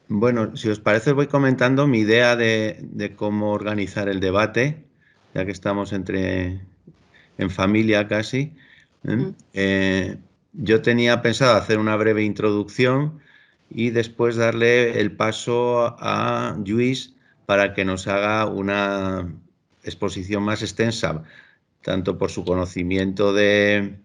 Bueno, si os parece, voy comentando mi idea de cómo organizar el debate, ya que estamos en familia casi. ¿Eh? Mm. Yo tenía pensado hacer una breve introducción y después darle el paso a Luis para que nos haga una exposición más extensa, tanto por su conocimiento de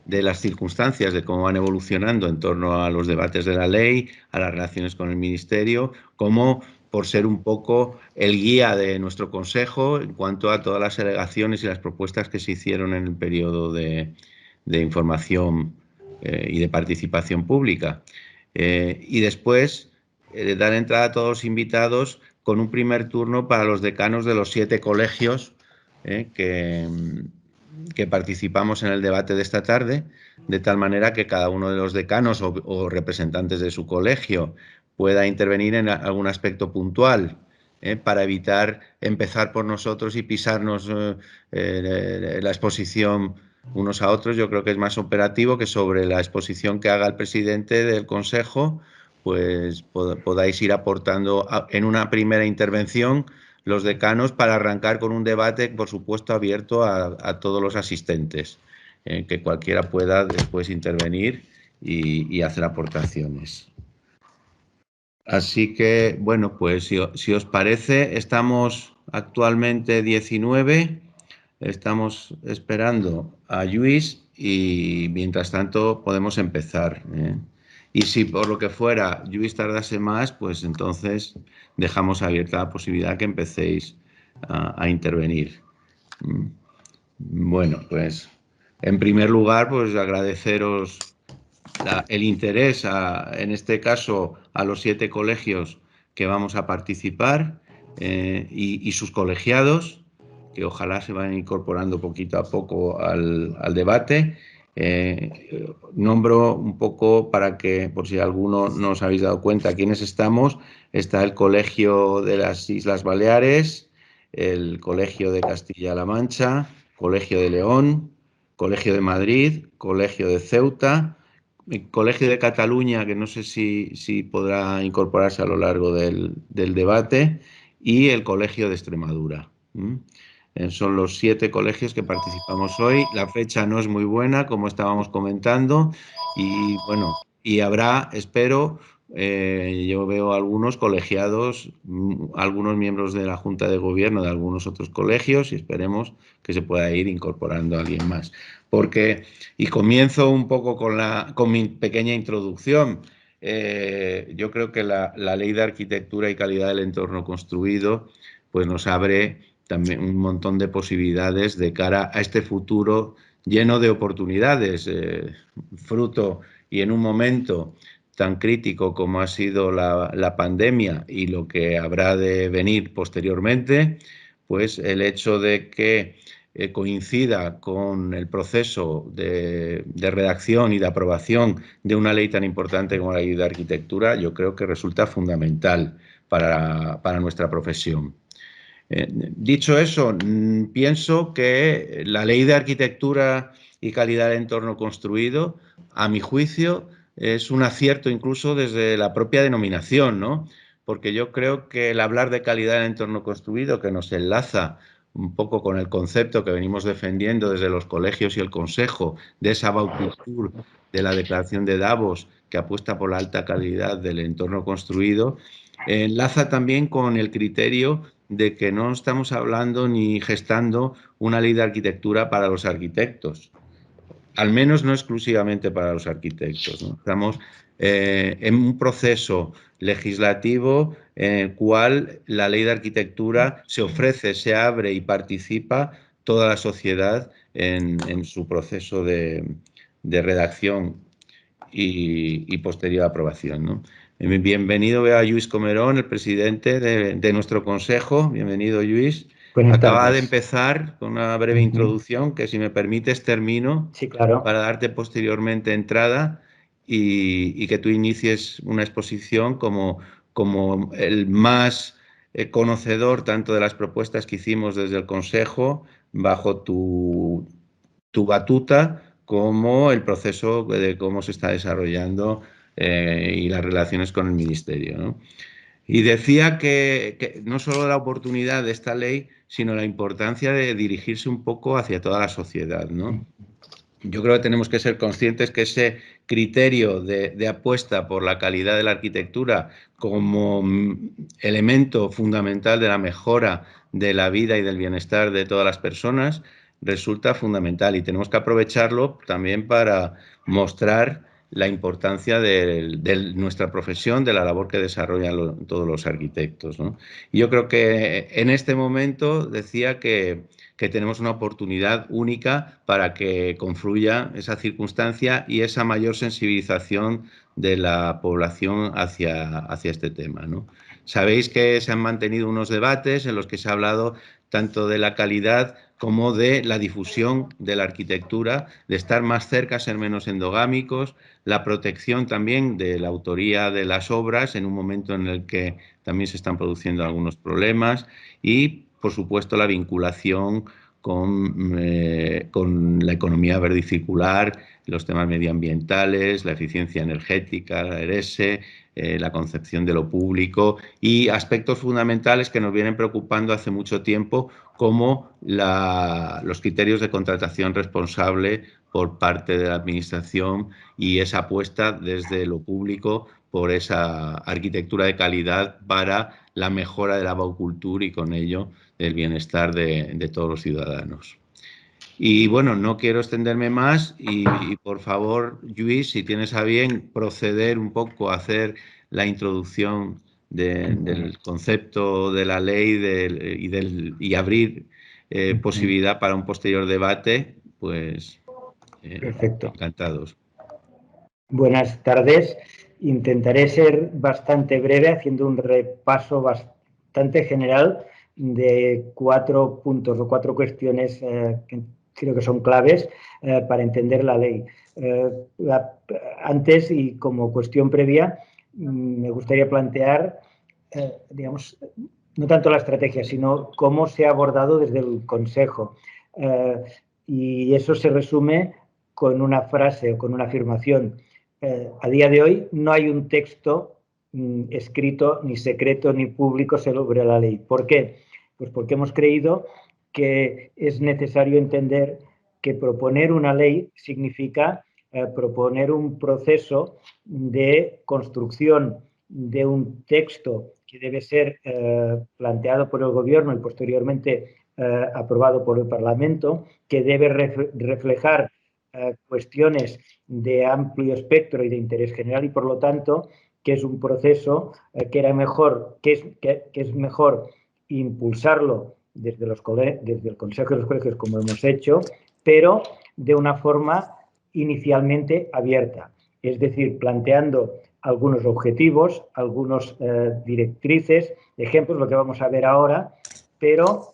las circunstancias, de cómo van evolucionando en torno a los debates de la ley, a las relaciones con el Ministerio, como por ser un poco el guía de nuestro Consejo en cuanto a todas las alegaciones y las propuestas que se hicieron en el periodo de información y de participación pública. Y después dar entrada a todos los invitados con un primer turno para los decanos de los 7 colegios eh, que, que participamos en el debate de esta tarde, de tal manera que cada uno de los decanos o representantes de su colegio pueda intervenir en algún aspecto puntual, para evitar empezar por nosotros y pisarnos la exposición unos a otros. Yo creo que es más operativo que sobre la exposición que haga el presidente del Consejo, pues podáis ir aportando en una primera intervención los decanos para arrancar con un debate, por supuesto, abierto a todos los asistentes, que cualquiera pueda después intervenir y hacer aportaciones. Así que, bueno, pues si os parece, estamos actualmente 19, estamos esperando a Luis y mientras tanto podemos empezar, ¿eh? Y si por lo que fuera Luis tardase más, pues entonces dejamos abierta la posibilidad que empecéis a intervenir. Bueno, pues en primer lugar, pues agradeceros el interés, en este caso, a los 7 colegios que vamos a participar y sus colegiados, que ojalá se vayan incorporando poquito a poco al debate. Nombro un poco para que, por si alguno no os habéis dado cuenta, quiénes estamos. Está el Colegio de las Islas Baleares, el Colegio de Castilla-La Mancha, Colegio de León, Colegio de Madrid, Colegio de Ceuta, el Colegio de Cataluña, que no sé si podrá incorporarse a lo largo del debate, y el Colegio de Extremadura. Son los 7 colegios que participamos hoy. La fecha no es muy buena, como estábamos comentando, y bueno, y habrá, espero, yo veo algunos colegiados, algunos miembros de la Junta de Gobierno de algunos otros colegios, y esperemos que se pueda ir incorporando a alguien más. Porque, y comienzo un poco con mi pequeña introducción. Yo creo que la Ley de Arquitectura y Calidad del Entorno Construido pues nos abre también un montón de posibilidades de cara a este futuro lleno de oportunidades, fruto y en un momento tan crítico como ha sido la pandemia y lo que habrá de venir posteriormente, pues el hecho de que coincida con el proceso de redacción y de aprobación de una ley tan importante como la ley de arquitectura, yo creo que resulta fundamental para nuestra profesión. Dicho eso, pienso que la ley de arquitectura y calidad del entorno construido, a mi juicio, es un acierto incluso desde la propia denominación, ¿no? Porque yo creo que el hablar de calidad del entorno construido, que nos enlaza un poco con el concepto que venimos defendiendo desde los colegios y el Consejo, de esa Baukultur de la Declaración de Davos, que apuesta por la alta calidad del entorno construido, enlaza también con el criterio de que no estamos hablando ni gestando una ley de arquitectura para los arquitectos, al menos no exclusivamente para los arquitectos, ¿no? Estamos en un proceso legislativo en el cual la ley de arquitectura se ofrece, se abre y participa toda la sociedad en su proceso de redacción y posterior aprobación, ¿no? Bienvenido, veo a Luis Comerón, el presidente de nuestro consejo. Bienvenido, Luis. Buenas Acaba de tardes. empezar con una breve Ujú. introducción que, si me permites, termino Sí, claro. para darte posteriormente entrada y que tú inicies una exposición como el más conocedor tanto de las propuestas que hicimos desde el Consejo bajo tu batuta como el proceso de cómo se está desarrollando y las relaciones con el Ministerio, ¿no? Y decía que no solo la oportunidad de esta ley, sino la importancia de dirigirse un poco hacia toda la sociedad, ¿no? Yo creo que tenemos que ser conscientes que ese criterio de apuesta por la calidad de la arquitectura como elemento fundamental de la mejora de la vida y del bienestar de todas las personas resulta fundamental, y tenemos que aprovecharlo también para mostrar la importancia de nuestra profesión, de la labor que desarrollan todos los arquitectos, ¿no? Y yo creo que en este momento decía que tenemos una oportunidad única para que confluya esa circunstancia y esa mayor sensibilización de la población hacia este tema, ¿no? Sabéis que se han mantenido unos debates en los que se ha hablado tanto de la calidad como de la difusión de la arquitectura, de estar más cerca, ser menos endogámicos, la protección también de la autoría de las obras en un momento en el que también se están produciendo algunos problemas, y por supuesto, la vinculación con la economía verde y circular, los temas medioambientales, la eficiencia energética, la ERESE, la concepción de lo público y aspectos fundamentales que nos vienen preocupando hace mucho tiempo, como los criterios de contratación responsable por parte de la Administración y esa apuesta desde lo público por esa arquitectura de calidad para la mejora de la baucultura y con ello del bienestar de todos los ciudadanos. Y bueno, no quiero extenderme más y por favor, Lluís, si tienes a bien proceder un poco a hacer la introducción del concepto de la ley y abrir posibilidad para un posterior debate, pues perfecto. Encantados. Buenas tardes. Intentaré ser bastante breve haciendo un repaso bastante general de 4 puntos o 4 cuestiones que creo que son claves para entender la ley. Antes, y como cuestión previa, me gustaría plantear, digamos, no tanto la estrategia, sino cómo se ha abordado desde el Consejo. Y eso se resume con una frase o con una afirmación. A día de hoy no hay un texto escrito, ni secreto, ni público sobre la ley. ¿Por qué? Pues porque hemos creído que es necesario entender que proponer una ley significa proponer un proceso de construcción de un texto que debe ser planteado por el Gobierno y posteriormente aprobado por el Parlamento, que debe reflejar cuestiones de amplio espectro y de interés general, y por lo tanto que es un proceso que es mejor impulsarlo desde el Consejo de los Colegios, como hemos hecho, pero de una forma inicialmente abierta, es decir, planteando algunos objetivos, algunos directrices, ejemplos, lo que vamos a ver ahora, pero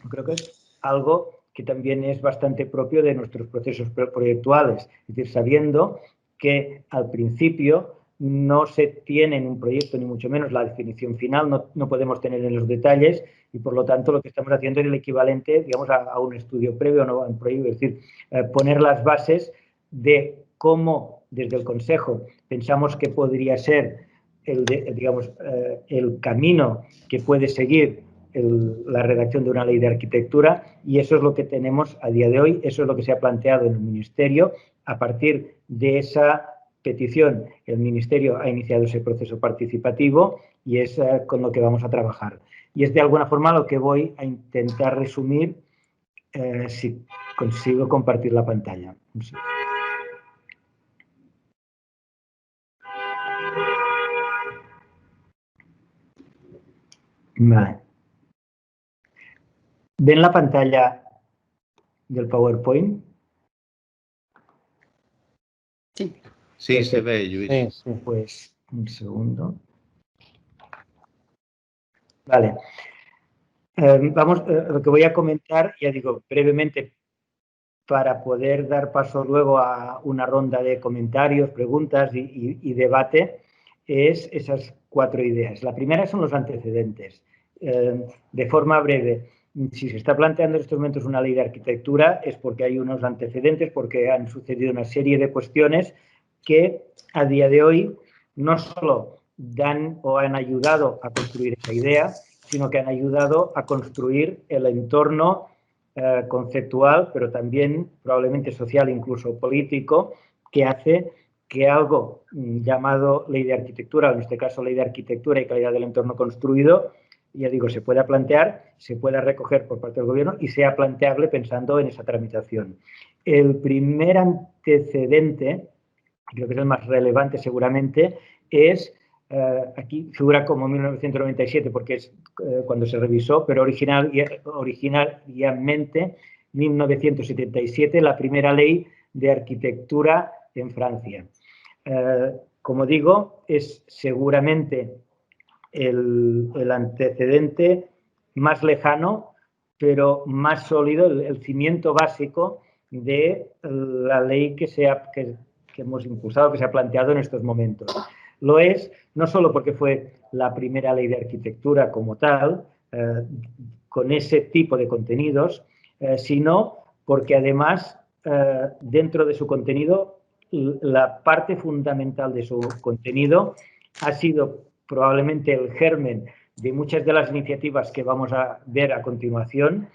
creo que es algo que también es bastante propio de nuestros procesos proyectuales, es decir, sabiendo que al principio no se tiene en un proyecto, ni mucho menos la definición final, no podemos tener en los detalles, y por lo tanto lo que estamos haciendo es el equivalente, digamos, a un estudio previo, no a un proyecto, es decir, poner las bases de cómo desde el Consejo pensamos que podría ser el camino que puede seguir la redacción de una ley de arquitectura, y eso es lo que tenemos a día de hoy, eso es lo que se ha planteado en el Ministerio. A partir de esa petición, el Ministerio ha iniciado ese proceso participativo y es con lo que vamos a trabajar. Y es de alguna forma lo que voy a intentar resumir si consigo compartir la pantalla. Sí. Vale. ¿Ven la pantalla del PowerPoint? Sí. Sí, perfecto. Se ve, Lluís. Sí. Pues un segundo. Vale. Vamos, lo que voy a comentar, ya digo, brevemente, para poder dar paso luego a una ronda de comentarios, preguntas y debate, es esas 4 ideas. La primera son los antecedentes. De forma breve, si se está planteando en estos momentos una ley de arquitectura es porque hay unos antecedentes, porque han sucedido una serie de cuestiones que a día de hoy no solo dan o han ayudado a construir esa idea, sino que han ayudado a construir el entorno conceptual, pero también probablemente social, incluso político, que hace que algo llamado ley de arquitectura, o en este caso ley de arquitectura y calidad del entorno construido, ya digo, se pueda plantear, se pueda recoger por parte del gobierno y sea planteable pensando en esa tramitación. El primer antecedente, creo que es el más relevante seguramente, es, aquí figura como 1997 porque es cuando se revisó, pero originalmente 1977, la primera ley de arquitectura en Francia. Como digo, es seguramente el antecedente más lejano, pero más sólido, el cimiento básico de la ley que hemos impulsado, que se ha planteado en estos momentos. Lo es no solo porque fue la primera ley de arquitectura como tal, con ese tipo de contenidos, sino porque además dentro de su contenido, la parte fundamental de su contenido ha sido probablemente el germen de muchas de las iniciativas que vamos a ver a continuación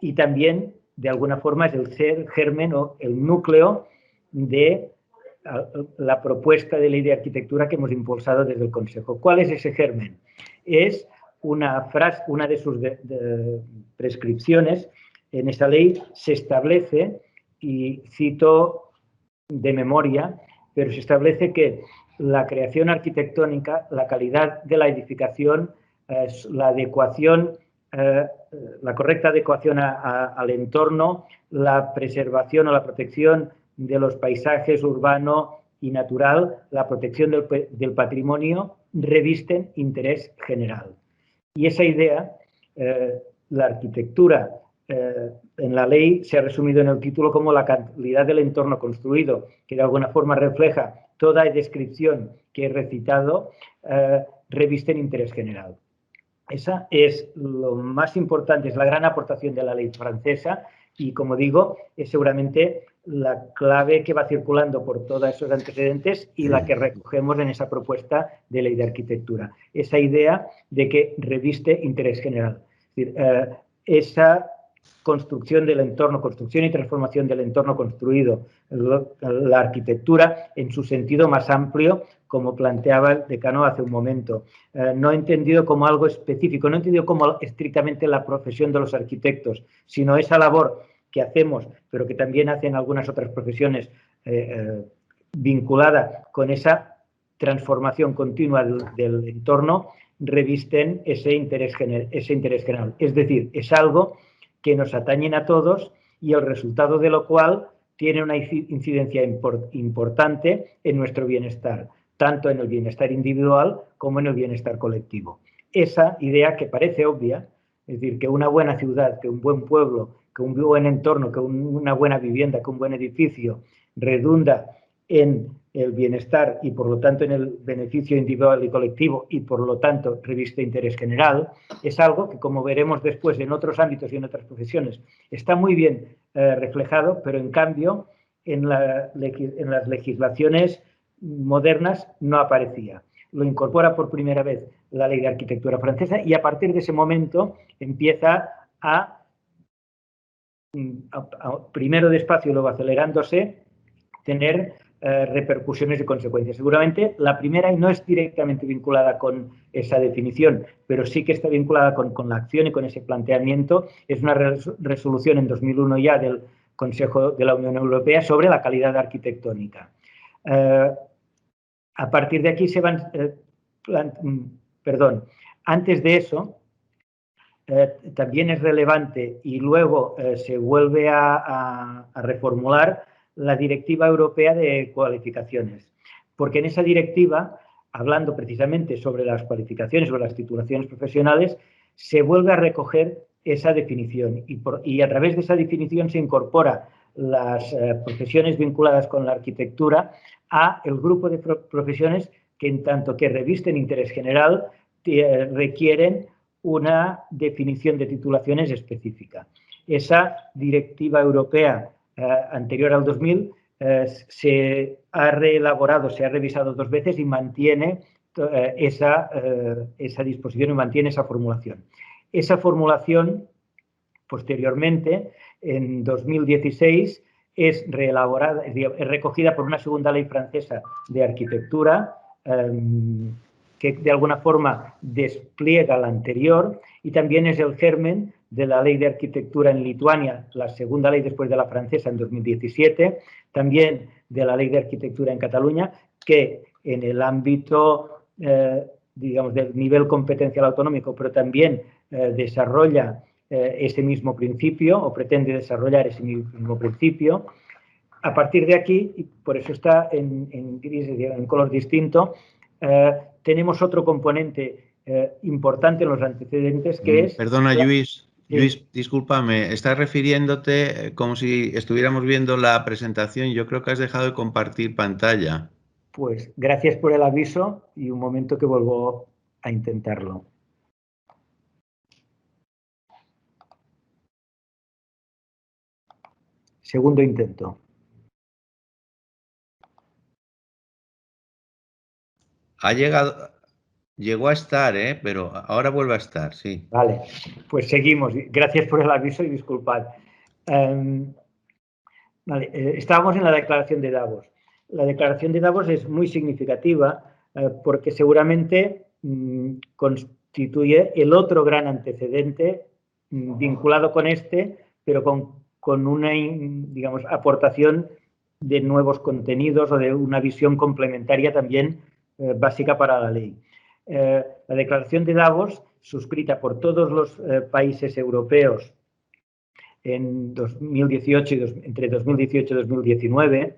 y también, de alguna forma, es el germen o el núcleo de la propuesta de ley de arquitectura que hemos impulsado desde el Consejo. ¿Cuál es ese germen? Es una de sus prescripciones. En esa ley se establece, y cito de memoria, pero se establece que la creación arquitectónica, la calidad de la edificación, la adecuación, la correcta adecuación al entorno, la preservación o la protección de los paisajes urbano y natural, la protección del patrimonio, revisten interés general. Y esa idea, la arquitectura, en la ley se ha resumido en el título como la calidad del entorno construido, que de alguna forma refleja toda descripción que he recitado, revisten interés general. Esa es lo más importante, es la gran aportación de la ley francesa y, como digo, es seguramente la clave que va circulando por todos esos antecedentes y la que recogemos en esa propuesta de ley de arquitectura. Esa idea de que reviste interés general. Es decir, esa construcción del entorno, construcción y transformación del entorno construido, la arquitectura en su sentido más amplio, como planteaba el decano hace un momento. No entendido como algo específico, no entendido como estrictamente la profesión de los arquitectos, sino esa labor que hacemos, pero que también hacen algunas otras profesiones vinculada con esa transformación continua del entorno, revisten ese interés general. Es decir, es algo que nos atañen a todos y el resultado de lo cual tiene una incidencia importante en nuestro bienestar, tanto en el bienestar individual como en el bienestar colectivo. Esa idea que parece obvia, es decir, que una buena ciudad, que un buen pueblo, que un buen entorno, que una buena vivienda, que un buen edificio redunda en el bienestar y, por lo tanto, en el beneficio individual y colectivo y, por lo tanto, reviste interés general, es algo que, como veremos después en otros ámbitos y en otras profesiones, está muy bien reflejado, pero, en cambio, en las legislaciones modernas no aparecía. Lo incorpora por primera vez la Ley de Arquitectura francesa y, a partir de ese momento, empieza a primero despacio y luego acelerándose, tener repercusiones y consecuencias. Seguramente la primera, y no es directamente vinculada con esa definición, pero sí que está vinculada con la acción y con ese planteamiento, es una resolución en 2001 ya del Consejo de la Unión Europea sobre la calidad arquitectónica. A partir de aquí se van... antes de eso, también es relevante y luego se vuelve a reformular la Directiva Europea de Cualificaciones, porque en esa directiva, hablando precisamente sobre las cualificaciones, sobre las titulaciones profesionales, se vuelve a recoger esa definición y a través de esa definición se incorpora las profesiones vinculadas con la arquitectura a el grupo de profesiones que, en tanto que revisten interés general, requieren una definición de titulaciones específica. Esa directiva europea anterior al 2000 se ha reelaborado, se ha revisado 2 veces y mantiene esa disposición y mantiene esa formulación. Esa formulación, posteriormente, en 2016, es reelaborada, es recogida por una segunda ley francesa de arquitectura que de alguna forma despliega la anterior y también es el germen de la ley de arquitectura en Lituania, la segunda ley después de la francesa en 2017, también de la ley de arquitectura en Cataluña, que en el ámbito, digamos, del nivel competencial autonómico, pero también desarrolla ese mismo principio o pretende desarrollar ese mismo principio. A partir de aquí, y por eso está en gris, en color distinto, tenemos otro componente importante en los antecedentes que es... Perdona, Lluís. Lluís, discúlpame, estás refiriéndote como si estuviéramos viendo la presentación. Yo creo que has dejado de compartir pantalla. Pues gracias por el aviso y un momento que vuelvo a intentarlo. Segundo intento. Llegó a estar, pero ahora vuelve a estar, sí. Vale, pues seguimos. Gracias por el aviso y disculpad. Vale, estábamos en la declaración de Davos. La declaración de Davos es muy significativa porque seguramente constituye el otro gran antecedente vinculado con este, pero con una, digamos, aportación de nuevos contenidos o de una visión complementaria también básica para la ley. La declaración de Davos, suscrita por todos los países europeos en 2018 entre 2018 y 2019,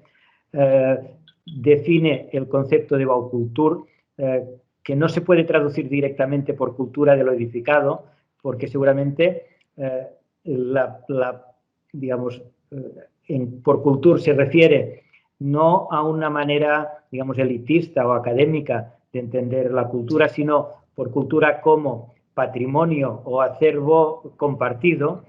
define el concepto de Baukultur, que no se puede traducir directamente por cultura de lo edificado, porque seguramente digamos, por cultura se refiere no a una manera, digamos, elitista o académica de entender la cultura, sino por cultura como patrimonio o acervo compartido,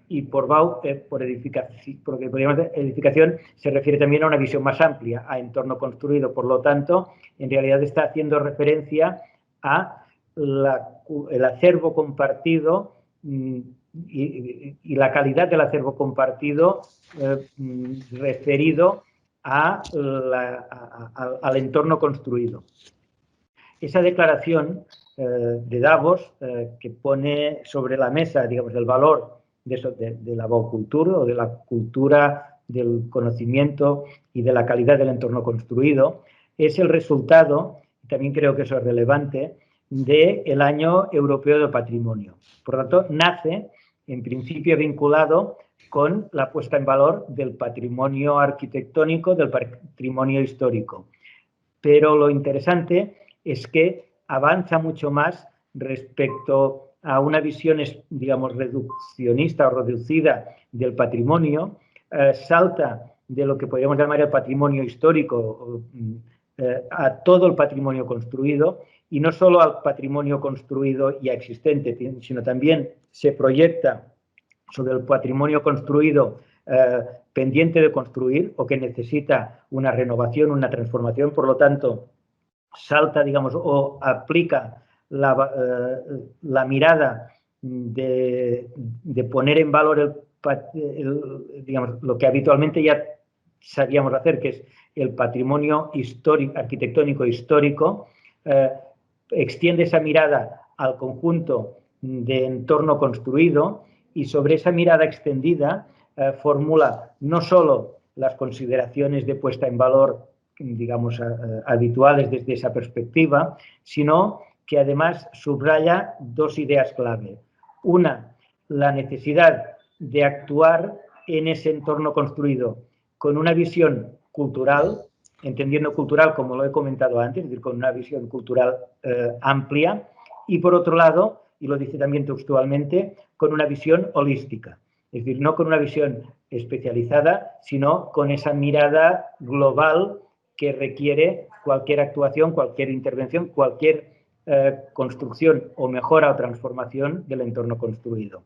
y por edificación se refiere también a una visión más amplia, a entorno construido. Por lo tanto, en realidad está haciendo referencia a el acervo compartido y la calidad del acervo compartido referido al entorno construido. Esa declaración de Davos, que pone sobre la mesa, digamos, el valor de la baucultura o de la cultura del conocimiento y de la calidad del entorno construido, es el resultado, y también creo que eso es relevante, del Año Europeo del Patrimonio. Por lo tanto, nace en principio vinculado con la puesta en valor del patrimonio arquitectónico, del patrimonio histórico. Pero lo interesante es que avanza mucho más respecto a una visión, digamos, reduccionista o reducida del patrimonio, salta de lo que podríamos llamar el patrimonio histórico a todo el patrimonio construido, y no solo al patrimonio construido ya existente, sino también se proyecta sobre el patrimonio construido pendiente de construir o que necesita una renovación, una transformación. Por lo tanto, salta, digamos, o aplica la mirada de poner en valor digamos, lo que habitualmente ya sabíamos hacer, que es el patrimonio histórico, arquitectónico histórico, extiende esa mirada al conjunto de entorno construido y sobre esa mirada extendida formula no solo las consideraciones de puesta en valor, digamos, habituales desde esa perspectiva, sino que además subraya 2 ideas clave. Una, la necesidad de actuar en ese entorno construido con una visión cultural, entendiendo cultural como lo he comentado antes, es decir, con una visión cultural amplia, y por otro lado, y lo dice también textualmente, con una visión holística, es decir, no con una visión especializada, sino con esa mirada global que requiere cualquier actuación, cualquier intervención, cualquier construcción o mejora o transformación del entorno construido.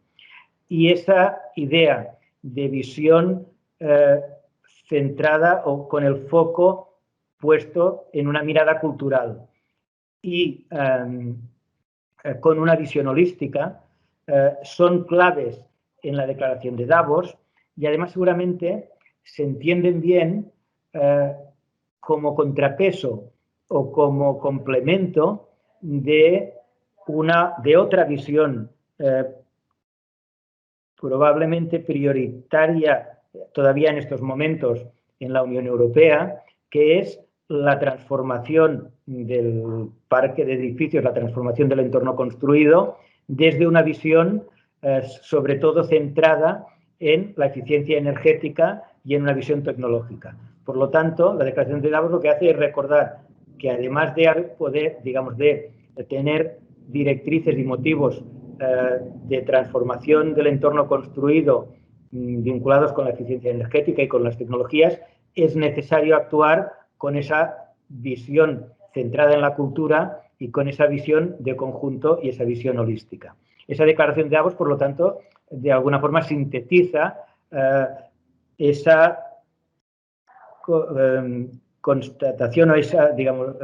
Y esa idea de visión centrada o con el foco puesto en una mirada cultural y con una visión holística, son claves en la declaración de Davos y además seguramente se entienden bien como contrapeso o como complemento de otra visión probablemente prioritaria todavía en estos momentos en la Unión Europea, que es la transformación del parque de edificios, la transformación del entorno construido desde una visión sobre todo centrada en la eficiencia energética y en una visión tecnológica. Por lo tanto, la Declaración de Davos lo que hace es recordar que además de poder, digamos, de tener directrices y motivos de transformación del entorno construido vinculados con la eficiencia energética y con las tecnologías, es necesario actuar con esa visión centrada en la cultura y con esa visión de conjunto y esa visión holística. Esa declaración de Davos, por lo tanto, de alguna forma sintetiza esa constatación o esa, digamos,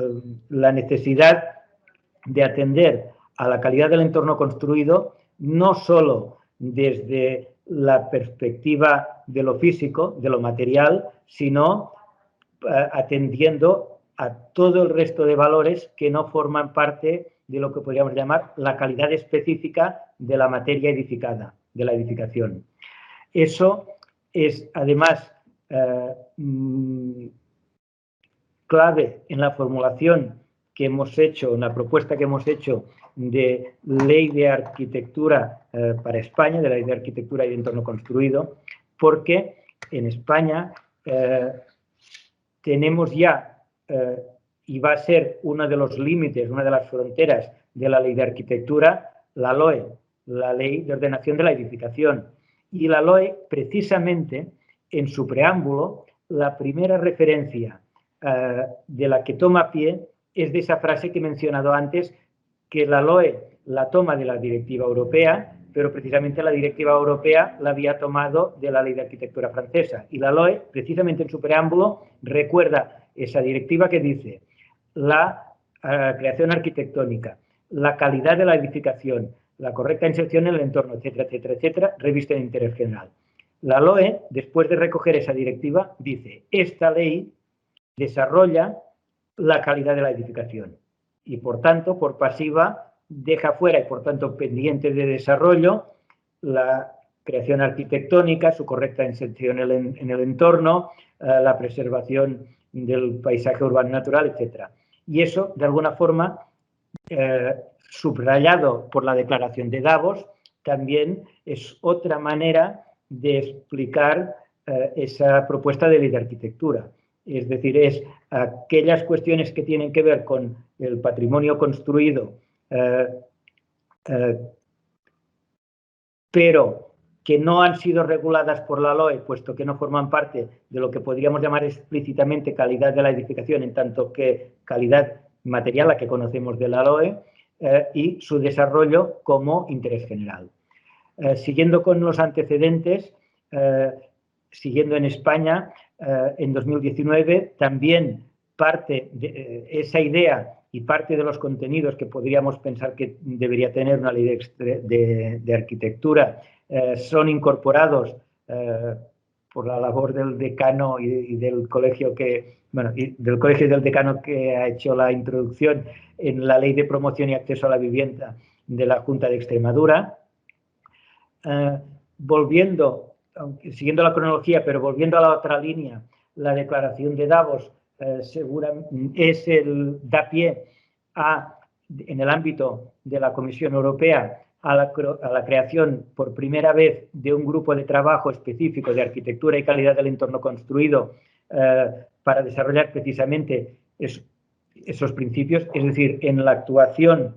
la necesidad de atender a la calidad del entorno construido no solo desde la perspectiva de lo físico, de lo material, sino atendiendo a todo el resto de valores que no forman parte de lo que podríamos llamar la calidad específica de la materia edificada, de la edificación. Eso es además clave en la formulación que hemos hecho, en la propuesta que hemos hecho de ley de arquitectura para España, de la ley de arquitectura y de entorno construido, porque en España tenemos ya, y va a ser uno de los límites, una de las fronteras de la ley de arquitectura, la LOE, la Ley de Ordenación de la Edificación. Y la LOE, precisamente, en su preámbulo, la primera referencia de la que toma pie es de esa frase que he mencionado antes, que la LOE la toma de la directiva europea, pero precisamente la directiva europea la había tomado de la ley de arquitectura francesa. Y la LOE, precisamente en su preámbulo, recuerda esa directiva que dice la creación arquitectónica, la calidad de la edificación, la correcta inserción en el entorno, etcétera, etcétera, etcétera, reviste de interés general. La LOE, después de recoger esa directiva, dice, esta ley desarrolla la calidad de la edificación y, por tanto, por pasiva, deja fuera y, por tanto, pendiente de desarrollo la creación arquitectónica, su correcta inserción en el entorno, la preservación del paisaje urbano natural, etc. Y eso, de alguna forma, subrayado por la Declaración de Davos, también es otra manera de explicar esa propuesta de ley de arquitectura. Es decir, es aquellas cuestiones que tienen que ver con el patrimonio construido, pero que no han sido reguladas por la LOE, puesto que no forman parte de lo que podríamos llamar explícitamente calidad de la edificación, en tanto que calidad material, la que conocemos de la LOE, y su desarrollo como interés general. Siguiendo con los antecedentes, siguiendo en España, en 2019 también parte de esa idea y parte de los contenidos que podríamos pensar que debería tener una ley de arquitectura son incorporados por la labor del decano y del colegio del colegio y del decano que ha hecho la introducción en la Ley de Promoción y Acceso a la Vivienda de la Junta de Extremadura. Siguiendo la cronología, pero volviendo a la otra línea, la Declaración de Davos da pie en el ámbito de la Comisión Europea a la creación por primera vez de un grupo de trabajo específico de arquitectura y calidad del entorno construido para desarrollar precisamente esos principios, es decir, en la actuación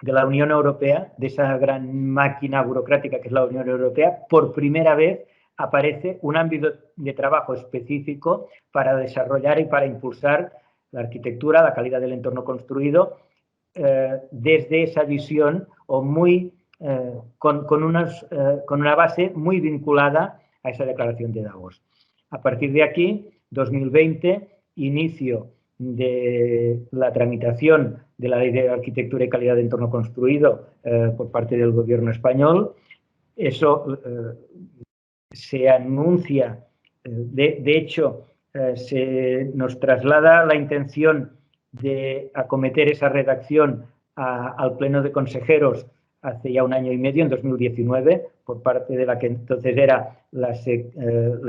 de la Unión Europea, de esa gran máquina burocrática que es la Unión Europea, por primera vez aparece un ámbito de trabajo específico para desarrollar y para impulsar la arquitectura, la calidad del entorno construido, desde esa visión o con una base muy vinculada a esa Declaración de Davos. A partir de aquí, 2020, inicio de la tramitación de la Ley de Arquitectura y Calidad de Entorno Construido por parte del Gobierno español. Eso se anuncia, de hecho, se nos traslada la intención de acometer esa redacción al Pleno de Consejeros hace ya 1 año y medio, en 2019, por parte de la que entonces era la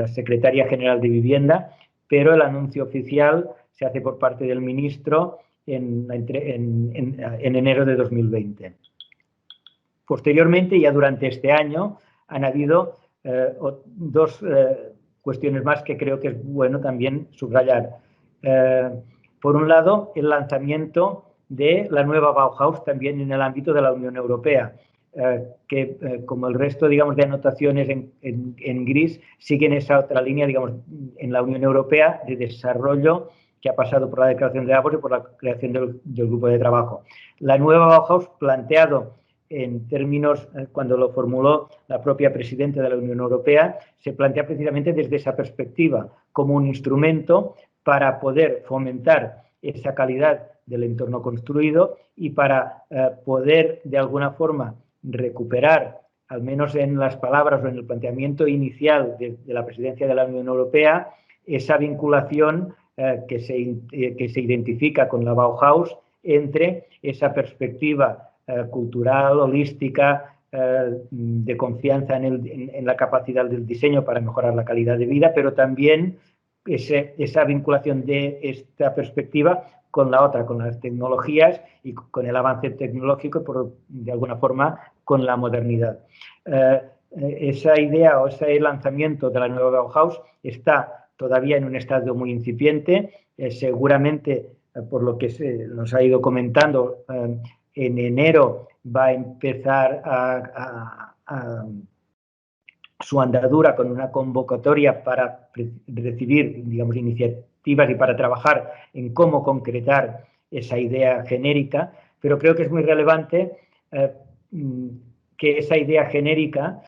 Secretaria General de Vivienda, pero el anuncio oficial se hace por parte del ministro en enero de 2020. Posteriormente, ya durante este año, han habido dos cuestiones más que creo que es bueno también subrayar. Por un lado, el lanzamiento de la nueva Bauhaus también en el ámbito de la Unión Europea, que como el resto, digamos, de anotaciones en gris, siguen esa otra línea, digamos, en la Unión Europea de desarrollo que ha pasado por la declaración de Davos y por la creación del grupo de trabajo. La nueva Bauhaus, planteado en términos, cuando lo formuló la propia presidenta de la Unión Europea, se plantea precisamente desde esa perspectiva, como un instrumento para poder fomentar esa calidad del entorno construido y para poder, de alguna forma, recuperar, al menos en las palabras o en el planteamiento inicial de la presidencia de la Unión Europea, esa vinculación que se identifica con la Bauhaus entre esa perspectiva cultural, holística, de confianza en la capacidad del diseño para mejorar la calidad de vida, pero también esa vinculación de esta perspectiva con la otra, con las tecnologías y con el avance tecnológico y, de alguna forma, con la modernidad. Esa idea o ese lanzamiento de la nueva Bauhaus está todavía en un estadio muy incipiente. Seguramente, por lo que nos ha ido comentando, en enero va a empezar su andadura con una convocatoria para recibir, digamos, iniciativas y para trabajar en cómo concretar esa idea genérica, pero creo que es muy relevante que esa idea genérica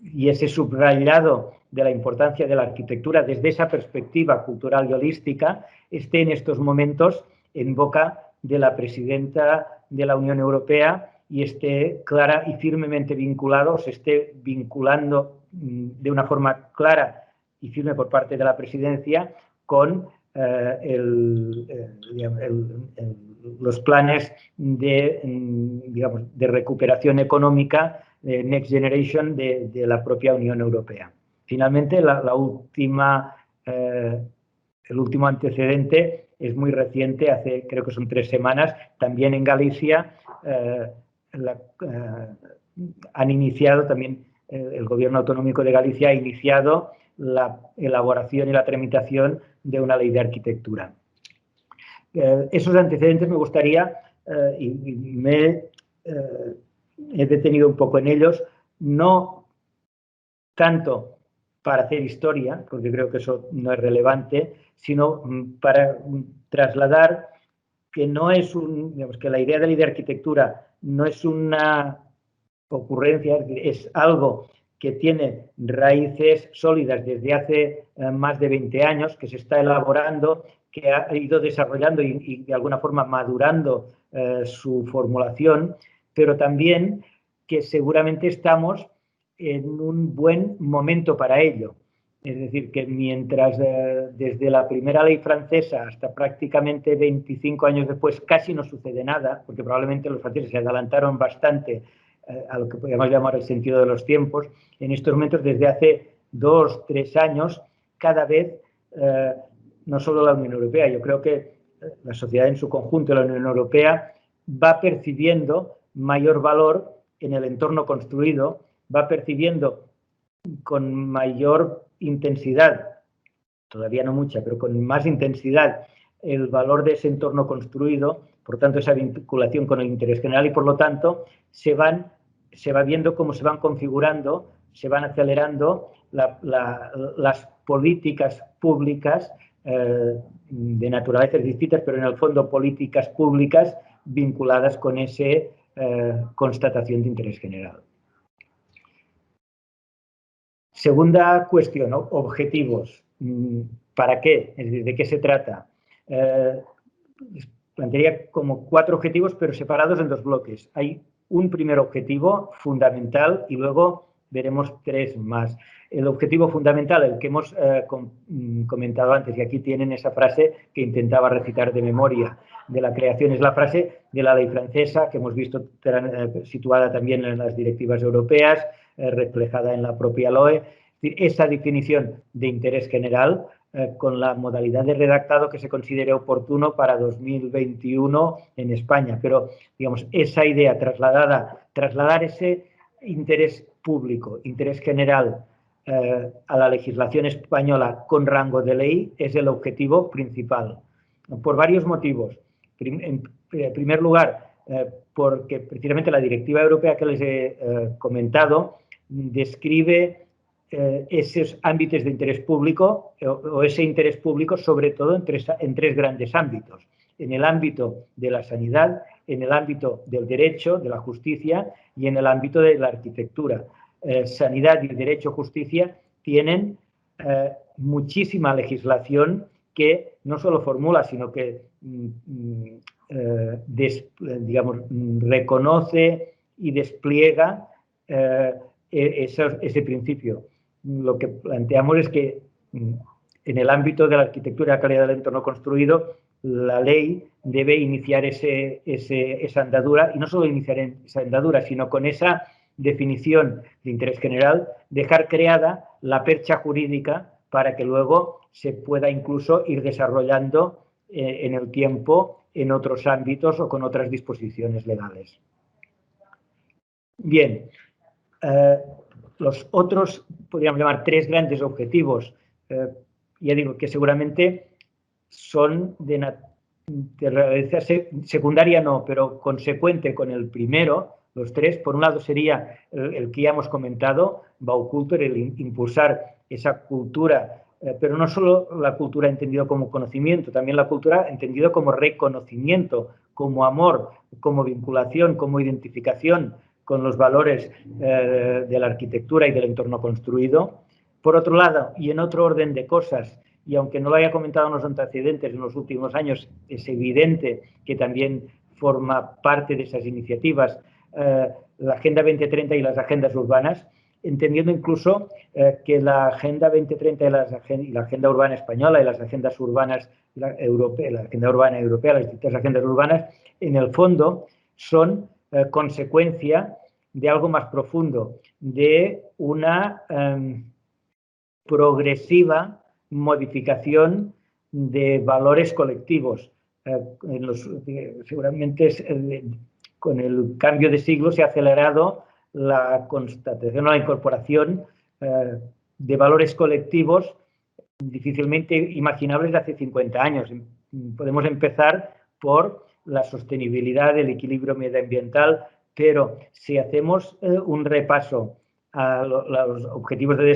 y ese subrayado de la importancia de la arquitectura desde esa perspectiva cultural y holística esté en estos momentos en boca de la presidenta de la Unión Europea y esté clara y firmemente vinculado, se esté vinculando de una forma clara y firme por parte de la presidencia con los planes de recuperación económica Next Generation de la propia Unión Europea. Finalmente, el último antecedente es muy reciente, creo que son 3 semanas, también en Galicia han iniciado también, el Gobierno Autonómico de Galicia ha iniciado la elaboración y la tramitación de una ley de arquitectura. Esos antecedentes me gustaría, y me he detenido un poco en ellos, no tanto para hacer historia, porque creo que eso no es relevante, sino para trasladar que no es digamos, que la idea de la ley de arquitectura no es una ocurrencia, es algo que tiene raíces sólidas desde hace más de 20 años, que se está elaborando, que ha ido desarrollando y de alguna forma madurando su formulación, pero también que seguramente estamos en un buen momento para ello. Es decir, que mientras desde la primera ley francesa hasta prácticamente 25 años después casi no sucede nada, porque probablemente los franceses se adelantaron bastante a lo que podríamos llamar el sentido de los tiempos, en estos momentos desde hace 2 o 3 años, cada vez, no solo la Unión Europea, yo creo que la sociedad en su conjunto, la Unión Europea, va percibiendo mayor valor en el entorno construido, va percibiendo con mayor intensidad, todavía no mucha, pero con más intensidad, el valor de ese entorno construido, por tanto, esa vinculación con el interés general y, por lo tanto, se va viendo cómo se van configurando, se van acelerando las políticas públicas de naturalezas distintas, pero en el fondo políticas públicas vinculadas con esa constatación de interés general. Segunda cuestión, objetivos. ¿Para qué? Es decir, ¿de qué se trata? Plantearía como 4 objetivos, pero separados en 2 bloques. Hay un primer objetivo fundamental y luego veremos 3 más. El objetivo fundamental, el que hemos comentado antes, y aquí tienen esa frase que intentaba recitar de memoria, de la creación, es la frase de la ley francesa que hemos visto situada también en las directivas europeas, reflejada en la propia LOE. Es decir, esa definición de interés general con la modalidad de redactado que se considere oportuno para 2021 en España. Pero, digamos, esa idea trasladar ese interés público, interés general a la legislación española con rango de ley es el objetivo principal. Por varios motivos. En primer lugar, porque precisamente la directiva europea que les he comentado describe esos ámbitos de interés público o ese interés público sobre todo en tres grandes ámbitos. En el ámbito de la sanidad, en el ámbito del derecho, de la justicia y en el ámbito de la arquitectura. Sanidad y derecho, justicia tienen muchísima legislación que no solo formula, sino que digamos, reconoce y despliega ese principio. Lo que planteamos es que en el ámbito de la arquitectura y la calidad del entorno construido, la ley debe iniciar esa andadura, y no solo iniciar esa andadura, sino con esa definición de interés general, dejar creada la percha jurídica para que luego se pueda incluso ir desarrollando en el tiempo en otros ámbitos o con otras disposiciones legales. Bien, los otros, podríamos llamar 3 grandes objetivos, ya digo que seguramente son de realidad secundaria, no, pero consecuente con el primero. Los 3, por un lado sería el que ya hemos comentado, Baucultur, el impulsar esa cultura, pero no solo la cultura entendida como conocimiento, también la cultura entendida como reconocimiento, como amor, como vinculación, como identificación con los valores de la arquitectura y del entorno construido. Por otro lado, y en otro orden de cosas, y aunque no lo haya comentado en los antecedentes en los últimos años, es evidente que también forma parte de esas iniciativas la Agenda 2030 y las agendas urbanas, entendiendo incluso que la Agenda 2030 y la Agenda Urbana Española y las agendas urbanas europeas, la Agenda Urbana Europea, las distintas agendas urbanas, en el fondo son consecuencia de algo más profundo, de una progresiva modificación de valores colectivos. Seguramente con el cambio de siglo se ha acelerado la constatación o la incorporación de valores colectivos difícilmente imaginables de hace 50 años. Podemos empezar por la sostenibilidad, el equilibrio medioambiental, pero si hacemos un repaso a los objetivos de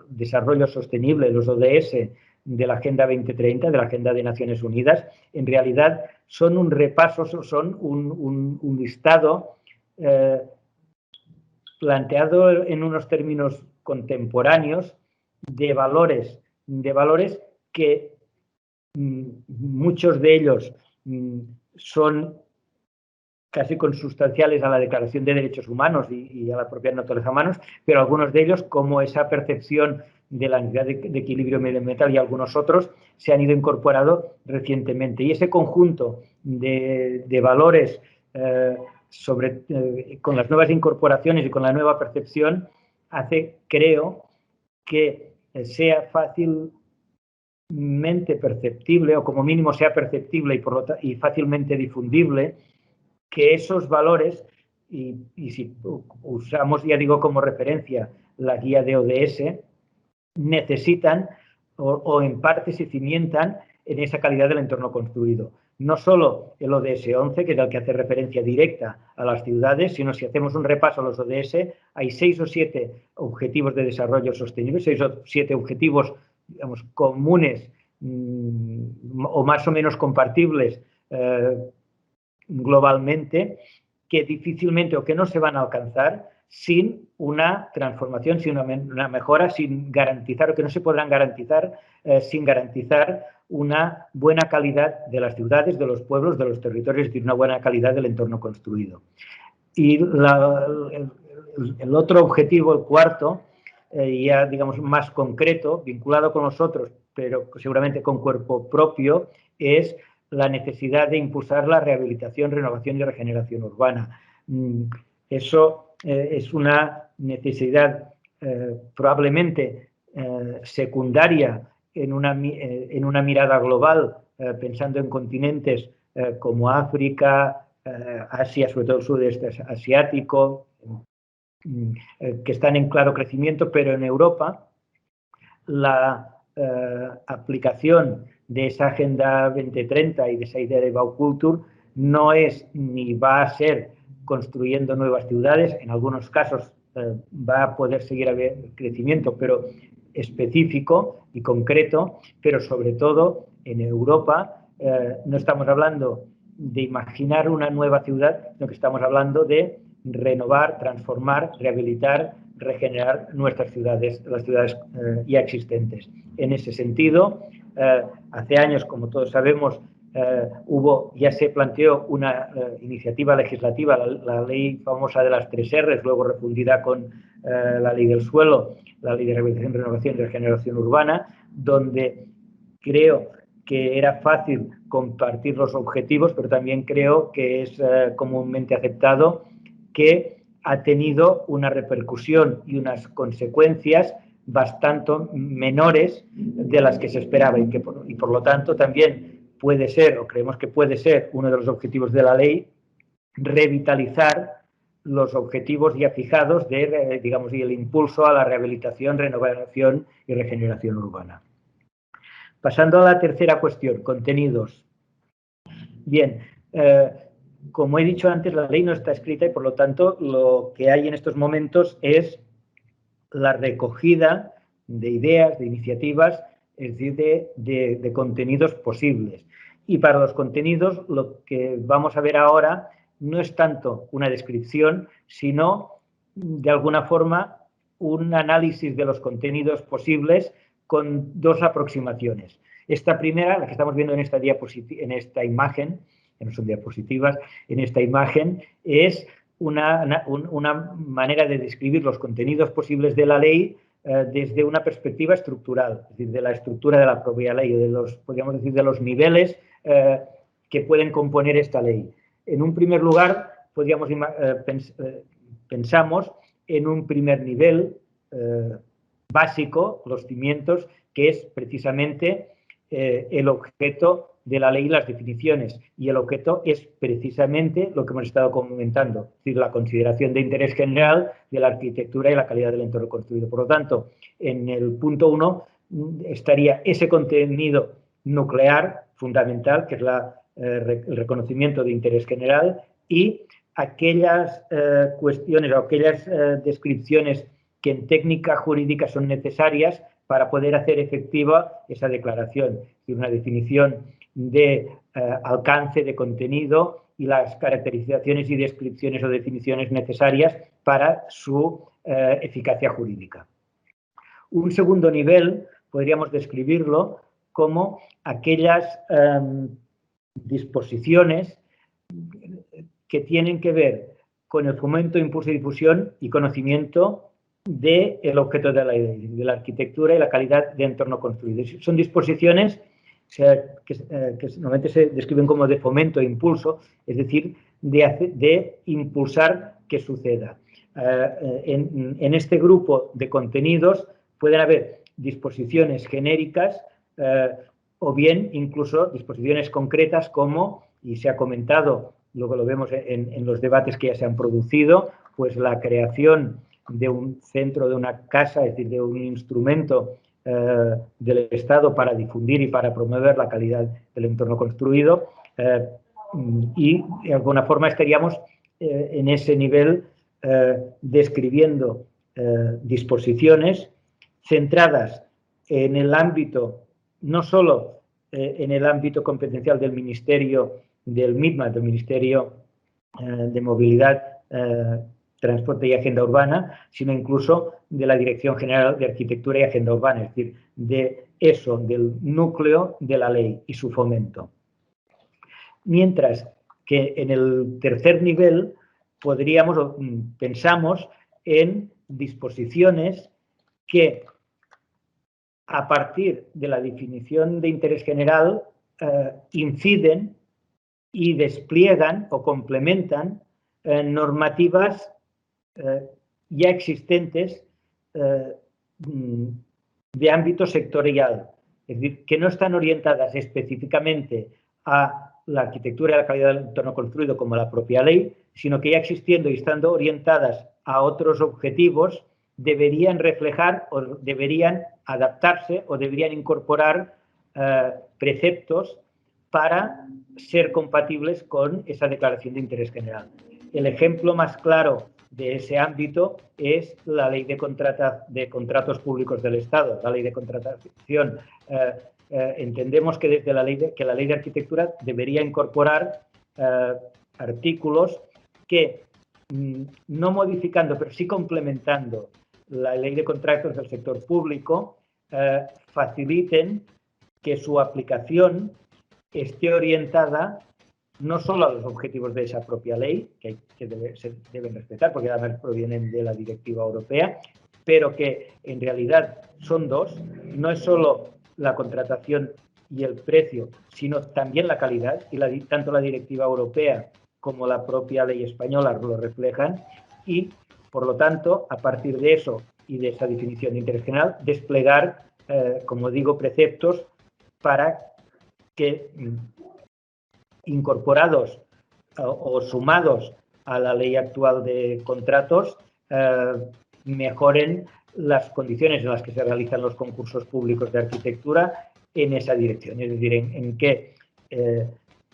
desarrollo sostenible, los ODS, de la Agenda 2030, de la Agenda de Naciones Unidas, en realidad son un repaso, son un listado planteado en unos términos contemporáneos de valores que muchos de ellos son casi consustanciales a la Declaración de Derechos Humanos y a la propia naturaleza humana, pero algunos de ellos, como esa percepción de la necesidad de equilibrio medioambiental y algunos otros, se han ido incorporando recientemente. Y ese conjunto de valores con las nuevas incorporaciones y con la nueva percepción hace, creo, que sea fácilmente perceptible, o como mínimo sea perceptible y fácilmente difundible, que esos valores, y si usamos, ya digo, como referencia la guía de ODS, necesitan o en parte se cimientan en esa calidad del entorno construido. No solo el ODS 11, que es el que hace referencia directa a las ciudades, sino si hacemos un repaso a los ODS, hay 6 o 7 objetivos de desarrollo sostenible, 6 o 7 objetivos, digamos, comunes o más o menos compartibles globalmente, que difícilmente o que no se van a alcanzar sin una transformación, sin una mejora, sin garantizar, o que no se podrán garantizar sin garantizar una buena calidad de las ciudades, de los pueblos, de los territorios, es decir, una buena calidad del entorno construido. Y el otro objetivo, el cuarto, ya digamos más concreto, vinculado con los otros, pero seguramente con cuerpo propio, es la necesidad de impulsar la rehabilitación, renovación y regeneración urbana. Eso es una necesidad probablemente secundaria en una mirada global, pensando en continentes como África, Asia, sobre todo el sudeste asiático, que están en claro crecimiento, pero en Europa la aplicación de esa Agenda 2030 y de esa idea de Baukultur no es ni va a ser construyendo nuevas ciudades, en algunos casos va a poder seguir habiendo crecimiento, pero específico y concreto, pero sobre todo en Europa no estamos hablando de imaginar una nueva ciudad, sino que estamos hablando de renovar, transformar, rehabilitar, regenerar nuestras ciudades, las ciudades ya existentes. En ese sentido, hace años, como todos sabemos, ya se planteó una iniciativa legislativa, la ley famosa de las 3 R's, luego refundida con la ley del suelo, la ley de rehabilitación, renovación y regeneración urbana, donde creo que era fácil compartir los objetivos, pero también creo que es comúnmente aceptado que ha tenido una repercusión y unas consecuencias bastante menores de las que se esperaba y por lo tanto también puede ser, o creemos que puede ser, uno de los objetivos de la ley, revitalizar los objetivos ya fijados de, digamos, y el impulso a la rehabilitación, renovación y regeneración urbana. Pasando a la tercera cuestión, contenidos. Bien, como he dicho antes, la ley no está escrita y, por lo tanto, lo que hay en estos momentos es la recogida de ideas, de iniciativas, es decir, de contenidos posibles. Y para los contenidos, lo que vamos a ver ahora no es tanto una descripción, sino, de alguna forma, un análisis de los contenidos posibles con 2 aproximaciones. Esta primera, la que estamos viendo en esta imagen, que no son diapositivas, en esta imagen, es una manera de describir los contenidos posibles de la ley desde una perspectiva estructural, es decir, de la estructura de la propia ley, podríamos decir, de los niveles que pueden componer esta ley. En un primer lugar, pensamos en un primer nivel básico, los cimientos, que es precisamente el objeto de la ley y las definiciones. Y el objeto es precisamente lo que hemos estado comentando, es decir, la consideración de interés general de la arquitectura y la calidad del entorno construido. Por lo tanto, en el punto 1 estaría ese contenido nuclear fundamental, que es el reconocimiento de interés general, y aquellas cuestiones o aquellas descripciones que en técnica jurídica son necesarias para poder hacer efectiva esa declaración, es decir, una definición de alcance, de contenido y las caracterizaciones y descripciones o definiciones necesarias para su eficacia jurídica. Un segundo nivel podríamos describirlo como aquellas disposiciones que tienen que ver con el fomento, impulso y difusión y conocimiento del objeto de la ley, de la arquitectura y la calidad de entorno construido. Son disposiciones que normalmente se describen como de fomento e impulso, es decir, de impulsar que suceda. En este grupo de contenidos pueden haber disposiciones genéricas o bien incluso disposiciones concretas como, y se ha comentado, luego lo vemos en los debates que ya se han producido, pues la creación de un centro, de una casa, es decir, de un instrumento del Estado para difundir y para promover la calidad del entorno construido y de alguna forma estaríamos en ese nivel describiendo disposiciones centradas en el ámbito, no solo en el ámbito competencial del Ministerio del MITMA, del Ministerio de Movilidad Transporte y Agenda Urbana, sino incluso de la Dirección General de Arquitectura y Agenda Urbana, es decir, de eso, del núcleo de la ley y su fomento. Mientras que en el tercer nivel pensamos en disposiciones que, a partir de la definición de interés general, inciden y despliegan o complementan normativas ya existentes de ámbito sectorial, es decir, que no están orientadas específicamente a la arquitectura y la calidad del entorno construido como la propia ley, sino que ya existiendo y estando orientadas a otros objetivos, deberían reflejar o deberían adaptarse o deberían incorporar preceptos para ser compatibles con esa declaración de interés general. El ejemplo más claro de ese ámbito es la Ley de Contratos Públicos del Estado, la Ley de Contratación. Entendemos que desde la ley de Arquitectura debería incorporar artículos que, no modificando, pero sí complementando la Ley de Contratos del sector público, faciliten que su aplicación esté orientada no solo a los objetivos de esa propia ley, que se deben respetar porque además provienen de la directiva europea, pero que en realidad son dos. No es solo la contratación y el precio, sino también la calidad, y tanto la directiva europea como la propia ley española lo reflejan, y por lo tanto, a partir de eso y de esa definición de interés general, desplegar, como digo, preceptos para que, incorporados o sumados a la ley actual de contratos, mejoren las condiciones en las que se realizan los concursos públicos de arquitectura en esa dirección, es decir, en que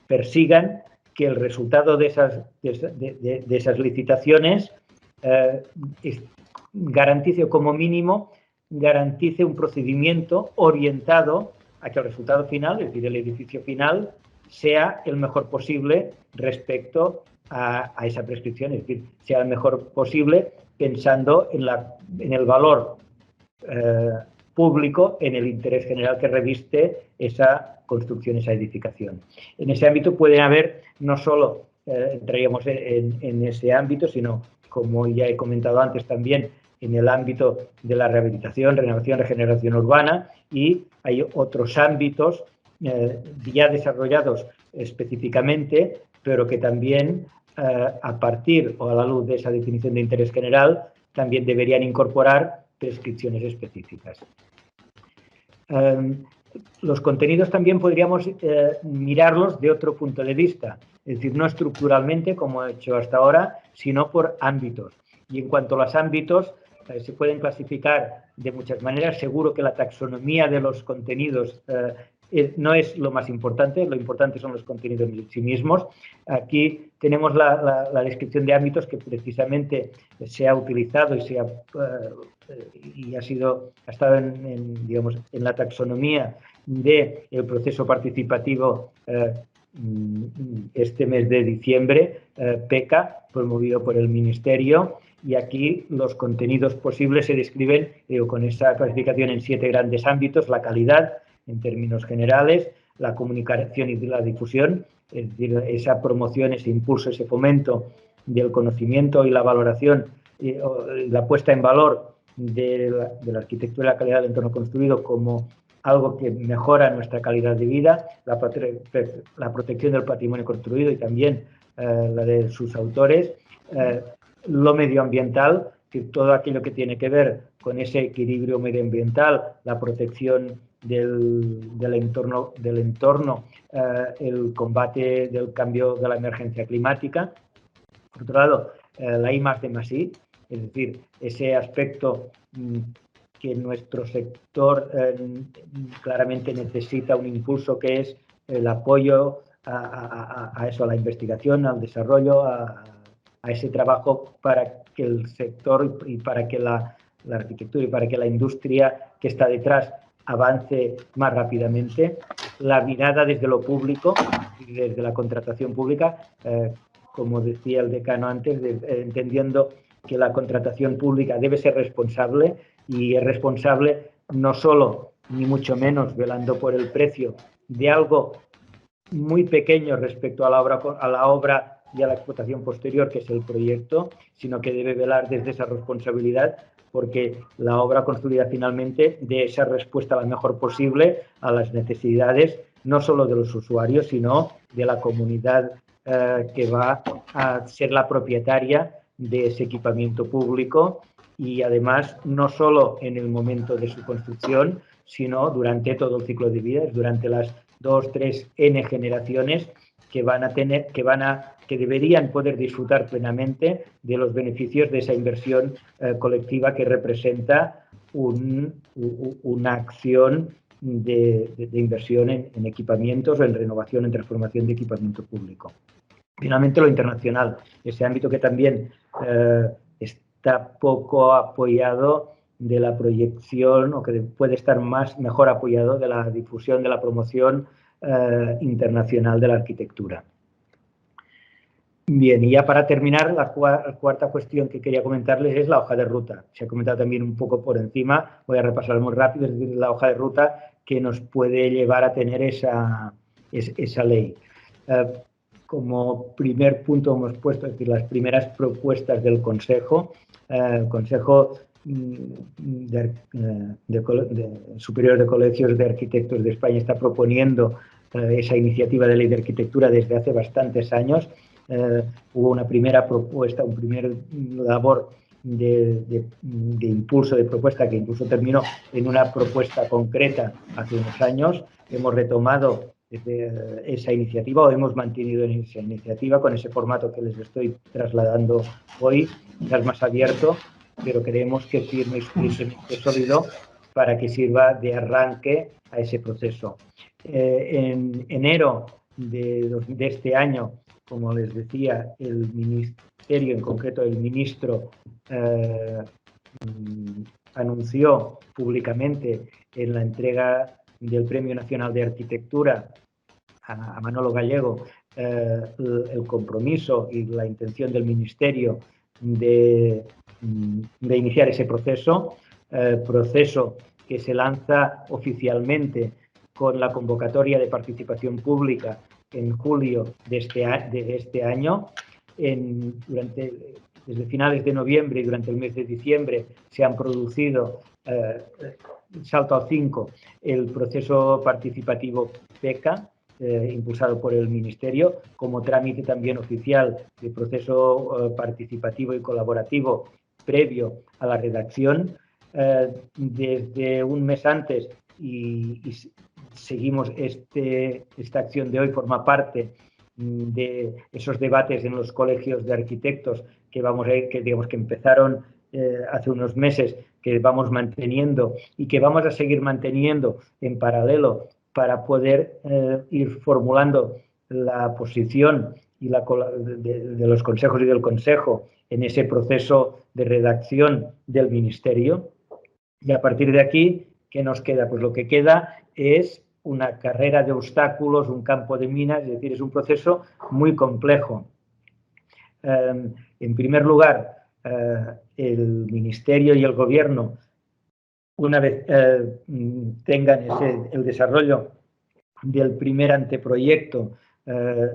persigan que el resultado de esas licitaciones garantice, o como mínimo, garantice un procedimiento orientado a que el resultado final, es decir, el edificio final, sea el mejor posible respecto a esa prescripción, es decir, sea el mejor posible pensando en el valor público, en el interés general que reviste esa construcción, esa edificación. En ese ámbito pueden haber, no solo entraríamos en ese ámbito, sino, como ya he comentado antes también, en el ámbito de la rehabilitación, renovación, regeneración urbana, y hay otros ámbitos ya desarrollados específicamente, pero que también, a partir o a la luz de esa definición de interés general, también deberían incorporar prescripciones específicas. Los contenidos también podríamos mirarlos de otro punto de vista, es decir, no estructuralmente, como he hecho hasta ahora, sino por ámbitos. Y en cuanto a los ámbitos, se pueden clasificar de muchas maneras. Seguro que la taxonomía de los contenidos no es lo más importante, lo importante son los contenidos en sí mismos. Aquí tenemos la descripción de ámbitos que precisamente se ha utilizado y ha estado en la taxonomía del proceso participativo este mes de diciembre, PECA, promovido por el Ministerio. Y aquí los contenidos posibles se describen con esa clasificación en 7 grandes ámbitos: la calidad, en términos generales, la comunicación y la difusión, es decir, esa promoción, ese impulso, ese fomento del conocimiento y la valoración, la puesta en valor de la arquitectura y la calidad del entorno construido como algo que mejora nuestra calidad de vida, la protección del patrimonio construido y también la de sus autores, lo medioambiental, todo aquello que tiene que ver con ese equilibrio medioambiental, la protección del entorno, el combate del cambio, de la emergencia climática. Por otro lado, la I+D+I, es decir, ese aspecto que nuestro sector claramente necesita un impulso, que es el apoyo a la investigación, al desarrollo, a ese trabajo para que el sector y para que la arquitectura y para que la industria que está detrás avance más rápidamente. La mirada desde lo público, desde la contratación pública, como decía el decano antes, entendiendo que la contratación pública debe ser responsable, y es responsable no solo, ni mucho menos, velando por el precio de algo muy pequeño respecto a la obra y a la explotación posterior, que es el proyecto, sino que debe velar desde esa responsabilidad porque la obra construida finalmente dé esa respuesta la mejor posible a las necesidades no solo de los usuarios, sino de la comunidad que va a ser la propietaria de ese equipamiento público, y además no solo en el momento de su construcción, sino durante todo el ciclo de vida, durante las 2, 3, N generaciones que van a tener, que deberían poder disfrutar plenamente de los beneficios de esa inversión colectiva que representa una acción de inversión en equipamientos o en renovación, en transformación de equipamiento público. Finalmente, lo internacional, ese ámbito que también está poco apoyado de la proyección, o que puede estar mejor apoyado de la difusión, de la promoción internacional de la arquitectura. Bien, y ya para terminar, la cuarta cuestión que quería comentarles es la hoja de ruta. Se ha comentado también un poco por encima, voy a repasar muy rápido, es decir, la hoja de ruta que nos puede llevar a tener esa ley. Como primer punto hemos puesto, es decir, las primeras propuestas del Consejo. El Consejo Superior de Colegios de Arquitectos de España está proponiendo esa iniciativa de ley de arquitectura desde hace bastantes años. Hubo una primera propuesta, un primer labor de impulso de propuesta que incluso terminó en una propuesta concreta hace unos años. Hemos retomado esa iniciativa, o hemos mantenido esa iniciativa con ese formato que les estoy trasladando hoy, quizás más abierto, pero creemos que firme y suficientemente sólido para que sirva de arranque a ese proceso. En enero de este año, como les decía, el Ministerio, en concreto el ministro, anunció públicamente en la entrega del Premio Nacional de Arquitectura a Manolo Gallego el compromiso y la intención del Ministerio de iniciar ese proceso que se lanza oficialmente con la convocatoria de participación pública en julio de este año. Desde finales de noviembre y durante el mes de diciembre se han producido, salto al 5, el proceso participativo PECA, impulsado por el Ministerio, como trámite también oficial de proceso participativo y colaborativo previo a la redacción. Desde un mes antes, y seguimos esta acción de hoy, forma parte de esos debates en los colegios de arquitectos que empezaron hace unos meses, que vamos manteniendo y que vamos a seguir manteniendo en paralelo para poder ir formulando la posición y de los consejos y del Consejo en ese proceso de redacción del Ministerio. Y a partir de aquí, ¿qué nos queda? Pues lo que queda es una carrera de obstáculos, un campo de minas, es decir, es un proceso muy complejo. En primer lugar, el Ministerio y el Gobierno, una vez tengan el desarrollo del primer anteproyecto,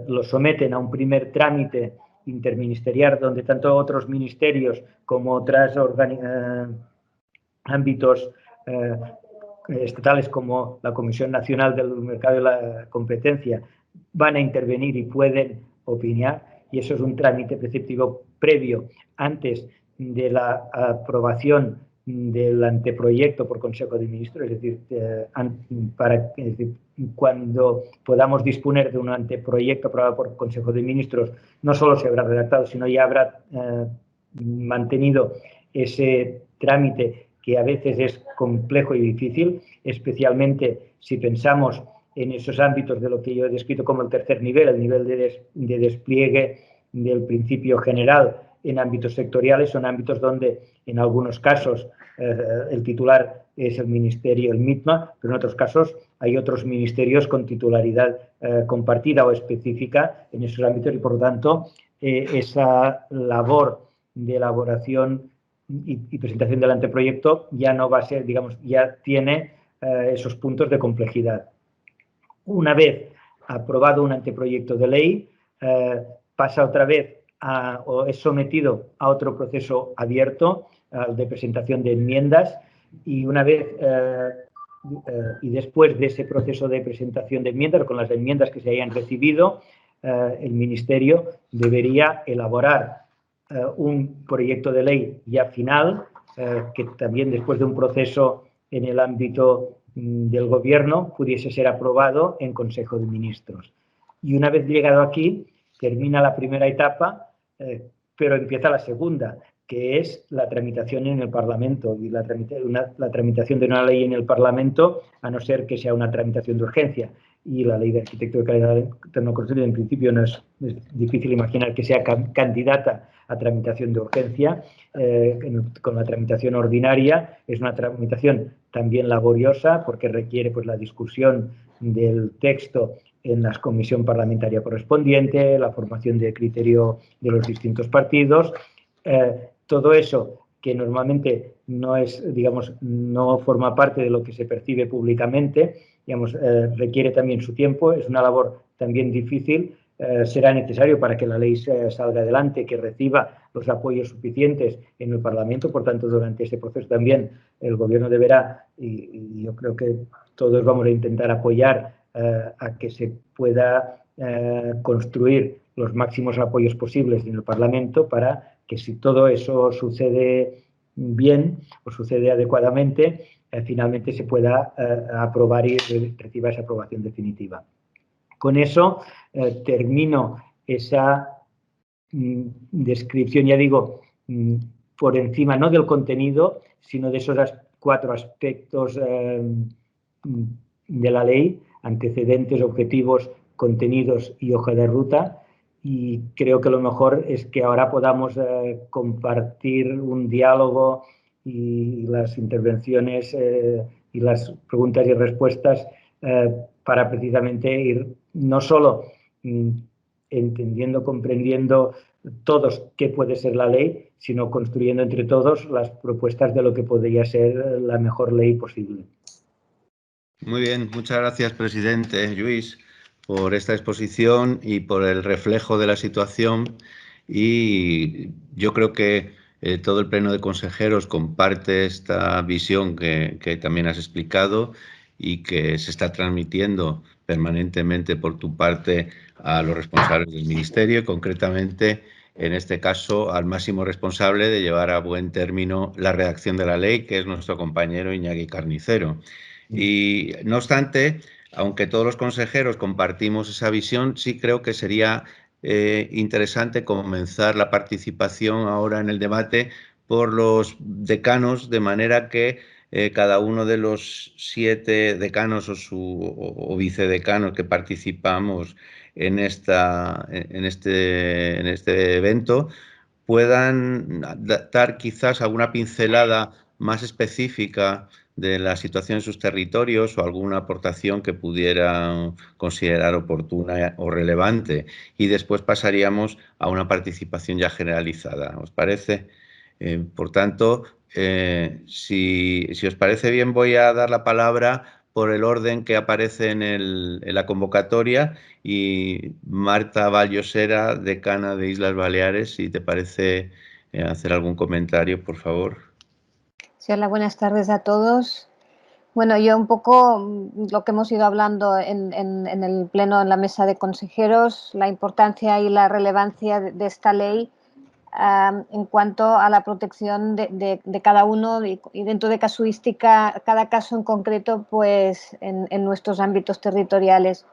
lo someten a un primer trámite interministerial donde tanto otros ministerios como otros ámbitos estatales como la Comisión Nacional del Mercado y la Competencia van a intervenir y pueden opinar, y eso es un trámite preceptivo previo antes de la aprobación del anteproyecto por Consejo de Ministros, es decir, cuando podamos disponer de un anteproyecto aprobado por Consejo de Ministros, no solo se habrá redactado, sino ya habrá mantenido ese trámite que a veces es complejo y difícil, especialmente si pensamos en esos ámbitos de lo que yo he descrito como el tercer nivel, el nivel de despliegue del principio general en ámbitos sectoriales. Son ámbitos donde en algunos casos el titular es el ministerio, el MITMA, pero en otros casos hay otros ministerios con titularidad compartida o específica en esos ámbitos, y por lo tanto esa labor de elaboración y presentación del anteproyecto ya no va a ser, digamos, ya tiene esos puntos de complejidad. Una vez aprobado un anteproyecto de ley, pasa otra vez o es sometido a otro proceso abierto de presentación de enmiendas, y una vez y después de ese proceso de presentación de enmiendas, con las enmiendas que se hayan recibido, el Ministerio debería elaborar un proyecto de ley ya final, que también después de un proceso en el ámbito del Gobierno pudiese ser aprobado en Consejo de Ministros. Y una vez llegado aquí, termina la primera etapa, pero empieza la segunda, que es la tramitación en el Parlamento. Y la tramitación de una ley en el Parlamento, a no ser que sea una tramitación de urgencia, y la ley de arquitectura de calidad interno construido en principio no es difícil imaginar que sea candidata a tramitación de urgencia, con la tramitación ordinaria es una tramitación también laboriosa porque requiere pues, la discusión del texto en la comisión parlamentaria correspondiente, la formación de criterio de los distintos partidos, todo eso que normalmente no es, digamos, no forma parte de lo que se percibe públicamente, digamos, requiere también su tiempo, es una labor también difícil. Será necesario para que la ley salga adelante, que reciba los apoyos suficientes en el Parlamento. Por tanto, durante este proceso también el Gobierno deberá, y yo creo que todos vamos a intentar apoyar a que se pueda construir los máximos apoyos posibles en el Parlamento para que, si todo eso sucede bien o sucede adecuadamente, finalmente se pueda aprobar y reciba esa aprobación definitiva. Con eso termino esa descripción, ya digo, por encima no del contenido, sino de esos 4 aspectos de la ley: antecedentes, objetivos, contenidos y hoja de ruta. Y creo que lo mejor es que ahora podamos compartir un diálogo y las intervenciones y las preguntas y respuestas para precisamente ir no solo entendiendo, comprendiendo todos qué puede ser la ley, sino construyendo entre todos las propuestas de lo que podría ser la mejor ley posible. Muy bien, muchas gracias, presidente Lluís, por esta exposición y por el reflejo de la situación. Y yo creo que todo el Pleno de Consejeros comparte esta visión que también has explicado y que se está transmitiendo permanentemente por tu parte a los responsables del Ministerio, y concretamente, en este caso, al máximo responsable de llevar a buen término la redacción de la ley, que es nuestro compañero Iñaki Carnicero. Y, no obstante, aunque todos los consejeros compartimos esa visión, sí creo que sería interesante comenzar la participación ahora en el debate por los decanos, de manera que cada uno de los 7 decanos o vicedecanos que participamos en este evento puedan dar quizás alguna pincelada más específica de la situación en sus territorios o alguna aportación que pudieran considerar oportuna o relevante, y después pasaríamos a una participación ya generalizada. ¿Os parece? Por tanto, si os parece bien, voy a dar la palabra por el orden que aparece en la convocatoria, y Marta Vallosera, decana de Islas Baleares, si te parece hacer algún comentario, por favor. Sí, hola, buenas tardes a todos. Bueno, yo un poco lo que hemos ido hablando en el Pleno, en la mesa de consejeros, la importancia y la relevancia de esta ley en cuanto a la protección de cada uno y dentro de casuística, cada caso en concreto, pues en nuestros ámbitos territoriales.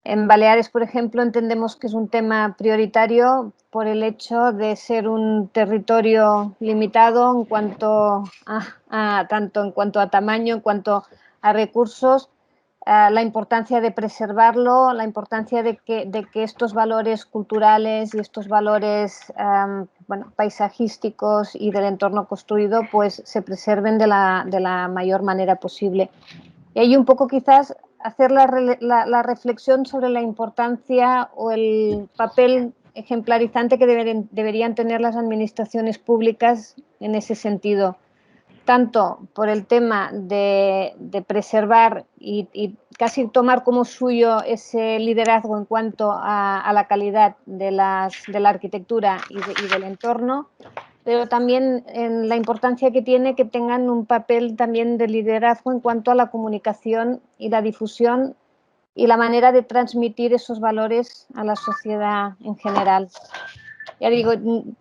En Baleares, por ejemplo, entendemos que es un tema prioritario por el hecho de ser un territorio limitado en cuanto tanto en cuanto a tamaño, en cuanto a recursos, la importancia de preservarlo, la importancia de que estos valores culturales y estos valores paisajísticos y del entorno construido pues se preserven de la mayor manera posible. Y ahí un poco quizás hacer la reflexión sobre la importancia o el papel ejemplarizante que deberían tener las administraciones públicas en ese sentido, tanto por el tema de preservar y casi tomar como suyo ese liderazgo en cuanto a la calidad de la arquitectura y del entorno, pero también en la importancia que tiene que tengan un papel también de liderazgo en cuanto a la comunicación y la difusión y la manera de transmitir esos valores a la sociedad en general. Ya digo,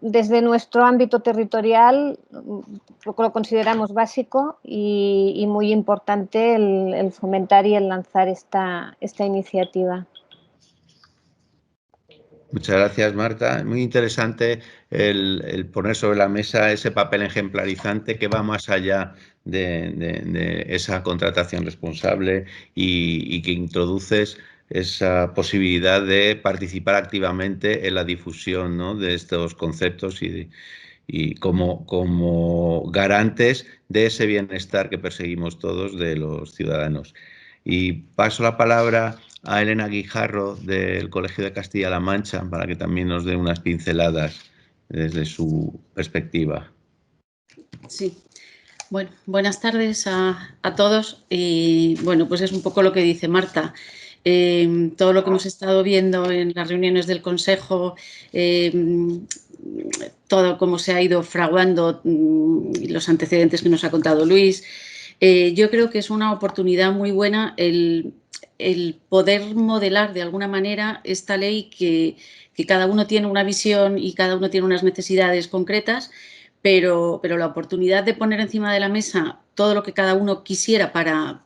desde nuestro ámbito territorial lo consideramos básico y muy importante el fomentar y el lanzar esta iniciativa. Muchas gracias, Marta. Muy interesante el poner sobre la mesa ese papel ejemplarizante que va más allá de esa contratación responsable y que introduces esa posibilidad de participar activamente en la difusión, ¿no?, de estos conceptos y como garantes de ese bienestar que perseguimos todos de los ciudadanos. Y paso la palabra a Elena Guijarro del Colegio de Castilla-La Mancha para que también nos dé unas pinceladas desde su perspectiva. Sí. Bueno, buenas tardes a todos y bueno, pues es un poco lo que dice Marta. Todo lo que hemos estado viendo en las reuniones del Consejo, todo cómo se ha ido fraguando, los antecedentes que nos ha contado Luis, yo creo que es una oportunidad muy buena el poder modelar de alguna manera esta ley que cada uno tiene una visión y cada uno tiene unas necesidades concretas, pero la oportunidad de poner encima de la mesa todo lo que cada uno quisiera para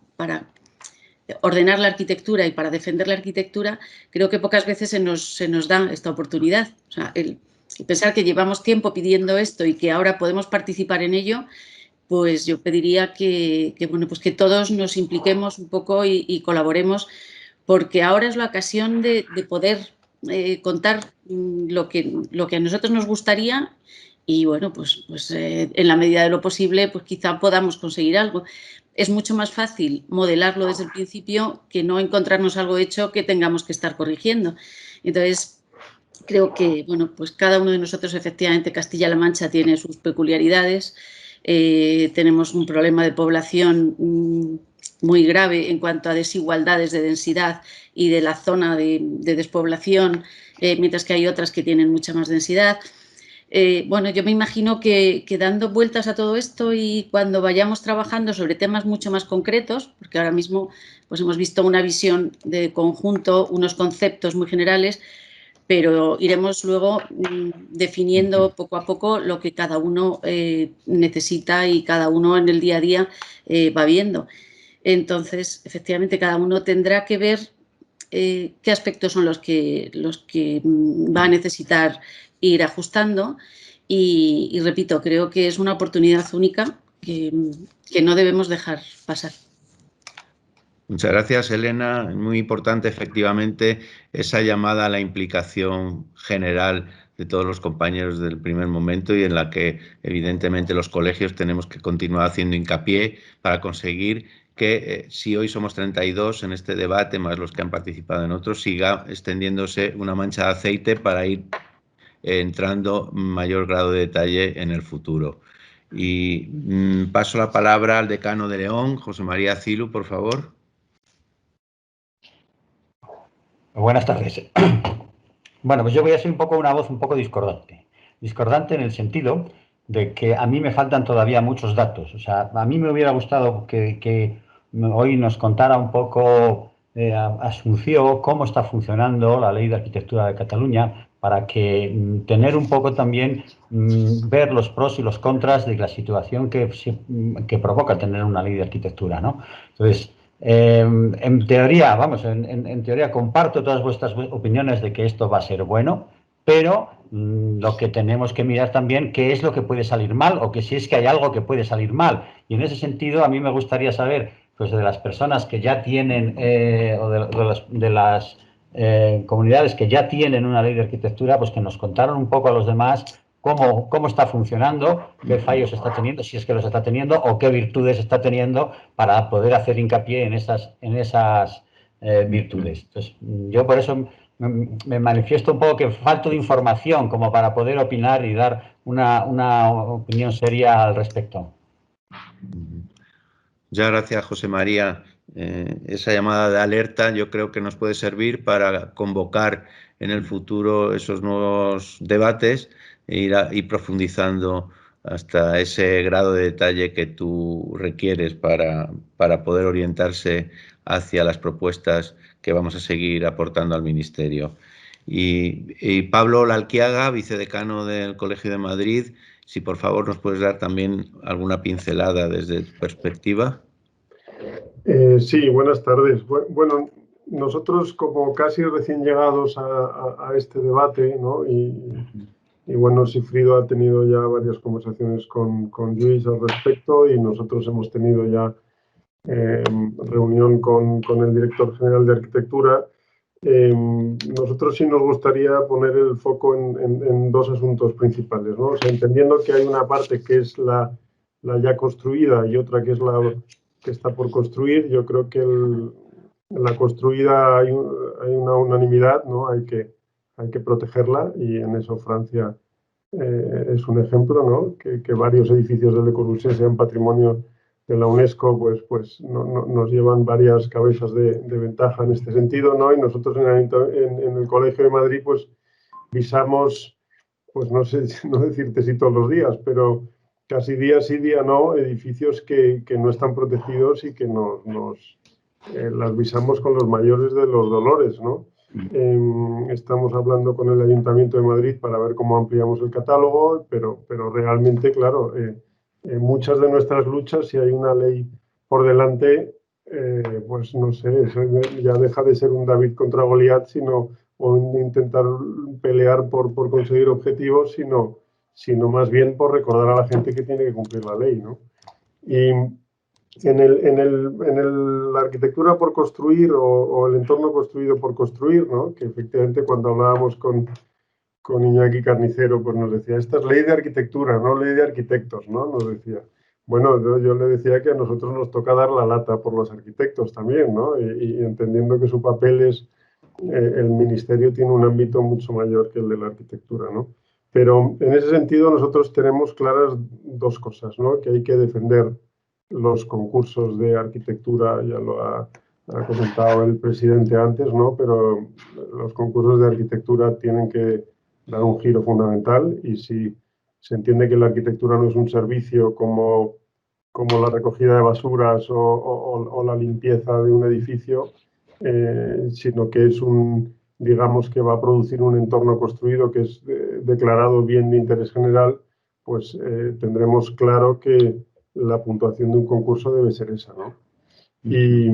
ordenar la arquitectura y para defender la arquitectura, creo que pocas veces se nos da esta oportunidad. O sea, el pensar que llevamos tiempo pidiendo esto y que ahora podemos participar en ello, pues yo pediría que todos nos impliquemos un poco y colaboremos, porque ahora es la ocasión de poder contar lo que a nosotros nos gustaría y, bueno, pues en la medida de lo posible, pues quizá podamos conseguir algo. Es mucho más fácil modelarlo desde el principio que no encontrarnos algo hecho que tengamos que estar corrigiendo. Entonces, creo que, bueno, pues cada uno de nosotros, efectivamente, Castilla-La Mancha tiene sus peculiaridades. Tenemos un problema de población muy grave en cuanto a desigualdades de densidad y de la zona de despoblación, mientras que hay otras que tienen mucha más densidad. Bueno, yo me imagino que dando vueltas a todo esto y cuando vayamos trabajando sobre temas mucho más concretos, porque ahora mismo pues hemos visto una visión de conjunto, unos conceptos muy generales, pero iremos luego definiendo poco a poco lo que cada uno necesita y cada uno en el día a día va viendo. Entonces, efectivamente, cada uno tendrá que ver qué aspectos son los que va a necesitar ir ajustando y repito, creo que es una oportunidad única que no debemos dejar pasar. Muchas gracias, Elena. Muy importante, efectivamente, esa llamada a la implicación general de todos los compañeros del primer momento y en la que, evidentemente, los colegios tenemos que continuar haciendo hincapié para conseguir que, si hoy somos 32 en este debate, más los que han participado en otros, siga extendiéndose una mancha de aceite para ir entrando mayor grado de detalle en el futuro. Y paso la palabra al decano de León, José María Cilu, por favor. Buenas tardes. Bueno, pues yo voy a ser una voz un poco discordante. Discordante en el sentido de que a mí me faltan todavía muchos datos. O sea, a mí me hubiera gustado que hoy nos contara un poco Asunción cómo está funcionando la Ley de Arquitectura de Cataluña para que tener un poco también ver los pros y los contras de la situación que provoca tener una ley de arquitectura, ¿no? Entonces, en teoría, en teoría comparto todas vuestras opiniones de que esto va a ser bueno, pero lo que tenemos que mirar también qué es lo que puede salir mal o que si es que hay algo que puede salir mal. Y en ese sentido a mí me gustaría saber, pues, de las personas que ya tienen o de las comunidades que ya tienen una ley de arquitectura, pues que nos contaron un poco a los demás cómo está funcionando, qué fallos está teniendo, si es que los está teniendo, o qué virtudes está teniendo para poder hacer hincapié en esas virtudes. Entonces, yo por eso me manifiesto un poco que falto de información como para poder opinar y dar una opinión seria al respecto. Muchas gracias, José María. Esa llamada de alerta yo creo que nos puede servir para convocar en el futuro esos nuevos debates e ir profundizando hasta ese grado de detalle que tú requieres para poder orientarse hacia las propuestas que vamos a seguir aportando al Ministerio. Y Pablo Lalquiaga, vicedecano del Colegio de Madrid, si por favor nos puedes dar también alguna pincelada desde tu perspectiva. Sí, buenas tardes. Bueno, nosotros como casi recién llegados a este debate, ¿no? Y bueno, Sigfrido ha tenido ya varias conversaciones con Luis al respecto y nosotros hemos tenido ya reunión con el director general de arquitectura. Nosotros sí nos gustaría poner el foco en dos asuntos principales, ¿no? O sea, entendiendo que hay una parte que es la ya construida y otra que es la que está por construir. Yo creo que en la construida hay una unanimidad, ¿no? Hay que protegerla y en eso Francia es un ejemplo, ¿no? Que varios edificios de Le Corbusier sean patrimonio de la UNESCO, pues nos llevan varias cabezas de ventaja en este sentido, ¿no? Y nosotros en el Colegio de Madrid pues visamos, pues no sé, no decirte si todos los días, pero casi día sí, día no, edificios que no están protegidos y que las visamos con los mayores de los dolores, ¿no? Estamos hablando con el Ayuntamiento de Madrid para ver cómo ampliamos el catálogo, pero realmente, claro, muchas de nuestras luchas, si hay una ley por delante, pues no sé, eso ya deja de ser un David contra Goliat, sino o intentar pelear por conseguir objetivos, sino más bien por recordar a la gente que tiene que cumplir la ley, ¿no? Y la arquitectura por construir o el entorno construido por construir, ¿no? Que efectivamente cuando hablábamos con Iñaki Carnicero, pues nos decía, esta es ley de arquitectura, no ley de arquitectos, ¿no? Nos decía. Bueno, yo le decía que a nosotros nos toca dar la lata por los arquitectos también, ¿no? Y entendiendo que su papel es, el ministerio tiene un ámbito mucho mayor que el de la arquitectura, ¿no? Pero en ese sentido nosotros tenemos claras dos cosas, ¿no? Que hay que defender los concursos de arquitectura, ya lo ha comentado el presidente antes, ¿no? Pero los concursos de arquitectura tienen que dar un giro fundamental y si se entiende que la arquitectura no es un servicio como la recogida de basuras o la limpieza de un edificio, sino que es digamos que va a producir un entorno construido que es declarado bien de interés general, pues tendremos claro que la puntuación de un concurso debe ser esa, ¿no? Y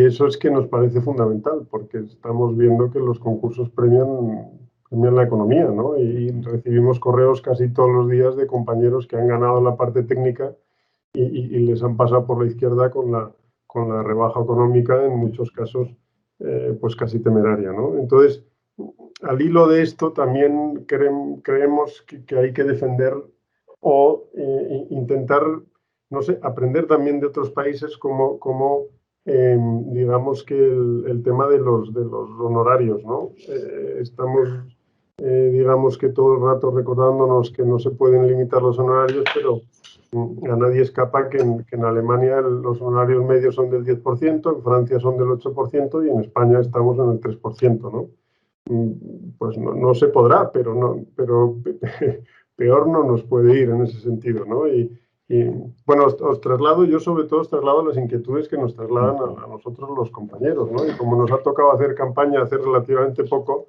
eso es que nos parece fundamental, porque estamos viendo que los concursos premian la economía, ¿no? Y recibimos correos casi todos los días de compañeros que han ganado la parte técnica y les han pasado por la izquierda con la rebaja económica, en muchos casos, pues casi temeraria, ¿no? Entonces, al hilo de esto también creemos que hay que defender o intentar, no sé, aprender también de otros países como digamos que el tema de los honorarios, ¿no? Estamos, digamos que todo el rato recordándonos que no se pueden limitar los honorarios, pero a nadie escapa que en Alemania los honorarios medios son del 10%, en Francia son del 8% y en España estamos en el 3%, ¿no? Pues no se podrá, pero peor no nos puede ir en ese sentido, ¿no? Y bueno, os traslado, yo sobre todo os traslado las inquietudes que nos trasladan a nosotros los compañeros, ¿no? Y como nos ha tocado hacer campaña hace relativamente poco,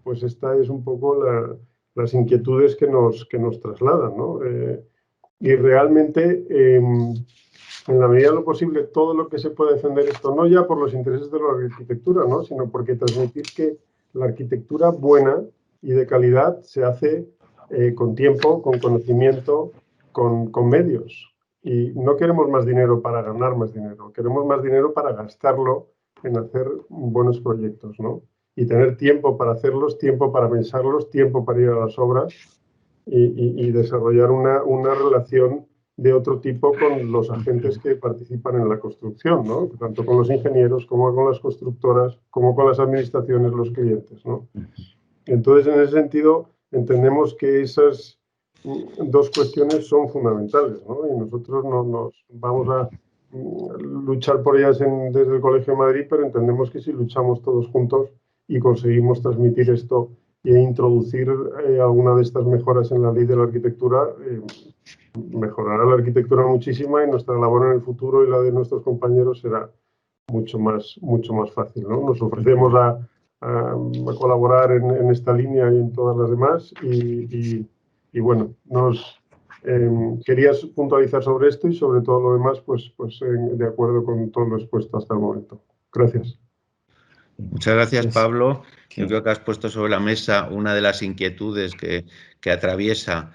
pues esta es un poco las inquietudes que nos trasladan, ¿no? Y realmente, en la medida de lo posible, todo lo que se puede defender esto, no ya por los intereses de la arquitectura, ¿no? Sino porque transmitir que la arquitectura buena y de calidad se hace con tiempo, con conocimiento, con medios. Y no queremos más dinero para ganar más dinero, queremos más dinero para gastarlo en hacer buenos proyectos, ¿no? Y tener tiempo para hacerlos, tiempo para pensarlos, tiempo para ir a las obras y desarrollar una relación de otro tipo con los agentes que participan en la construcción, ¿no? Tanto con los ingenieros como con las constructoras, como con las administraciones, los clientes, ¿no? Entonces, en ese sentido, entendemos que esas dos cuestiones son fundamentales, ¿no? Y nosotros no nos vamos a luchar por ellas desde el Colegio de Madrid, pero entendemos que si luchamos todos juntos y conseguimos transmitir esto e introducir alguna de estas mejoras en la ley de la arquitectura, mejorará la arquitectura muchísimo y nuestra labor en el futuro y la de nuestros compañeros será mucho más fácil, ¿no? Nos ofrecemos a colaborar en esta línea y en todas las demás y bueno, querías puntualizar sobre esto y sobre todo lo demás, pues de acuerdo con todo lo expuesto hasta el momento. Gracias. Muchas gracias, Pablo. Yo creo que has puesto sobre la mesa una de las inquietudes que atraviesa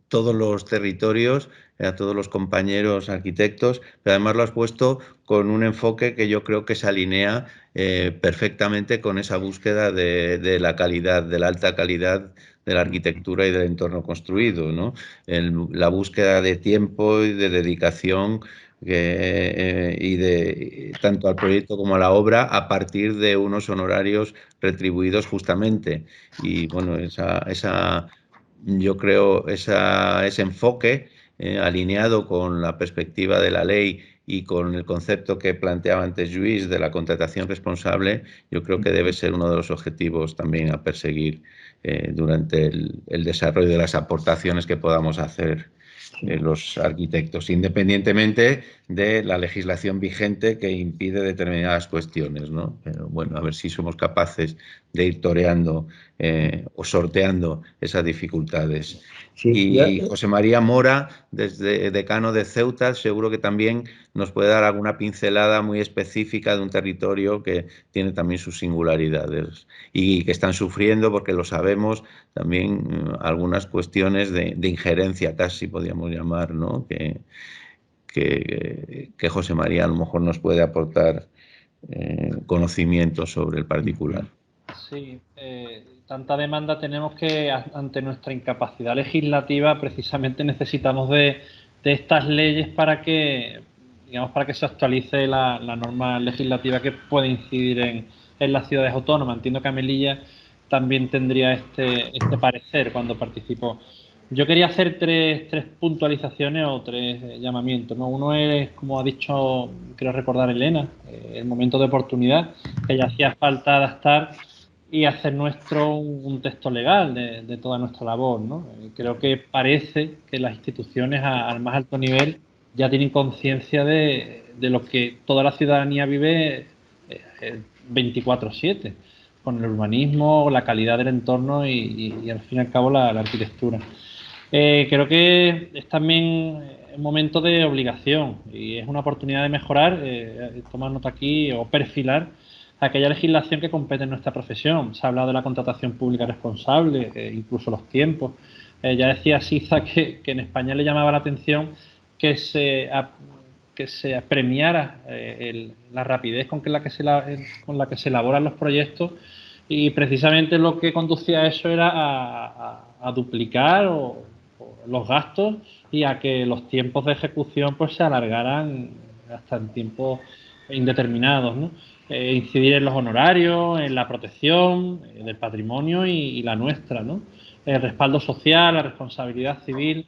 todos los territorios, a todos los compañeros arquitectos, pero además lo has puesto con un enfoque que yo creo que se alinea perfectamente con esa búsqueda de la calidad, de la alta calidad de la arquitectura y del entorno construido, ¿no? La búsqueda de tiempo y de dedicación y de tanto al proyecto como a la obra a partir de unos honorarios retribuidos justamente. Y bueno, yo creo ese enfoque alineado con la perspectiva de la ley y con el concepto que planteaba antes Lluís de la contratación responsable, yo creo que debe ser uno de los objetivos también a perseguir durante el desarrollo de las aportaciones que podamos hacer los arquitectos, independientemente de la legislación vigente que impide determinadas cuestiones, ¿no? Pero bueno, a ver si somos capaces de ir toreando o sorteando esas dificultades. Sí, y José María Mora, desde decano de Ceuta, seguro que también nos puede dar alguna pincelada muy específica de un territorio que tiene también sus singularidades y que están sufriendo, porque lo sabemos, también algunas cuestiones de injerencia, casi podríamos llamar, ¿no? Que José María a lo mejor nos puede aportar conocimiento sobre el particular. Sí, tanta demanda tenemos que ante nuestra incapacidad legislativa precisamente necesitamos de estas leyes para que, digamos, para que se actualice la norma legislativa que puede incidir en las ciudades autónomas. Entiendo que Melilla también tendría este parecer cuando participó. Yo quería hacer tres puntualizaciones o tres llamamientos, ¿no? Uno es, como ha dicho, quiero recordar Elena, el momento de oportunidad, que ya hacía falta adaptar y hacer nuestro un texto legal de toda nuestra labor, ¿no? Creo que parece que las instituciones al más alto nivel ya tienen conciencia de lo que toda la ciudadanía vive 24/7, con el urbanismo, la calidad del entorno y al fin y al cabo la arquitectura. Creo que es también un momento de obligación y es una oportunidad de mejorar, tomar nota aquí o perfilar aquella legislación que compete en nuestra profesión. Se ha hablado de la contratación pública responsable, incluso los tiempos. Ya decía Siza que en España le llamaba la atención que se premiara la rapidez con la que se elaboran los proyectos, y precisamente lo que conducía a eso era a duplicar los gastos y a que los tiempos de ejecución pues se alargaran hasta en tiempos indeterminados, ¿no? Incidir en los honorarios, en la protección del patrimonio y la nuestra, ¿no? El respaldo social, la responsabilidad civil.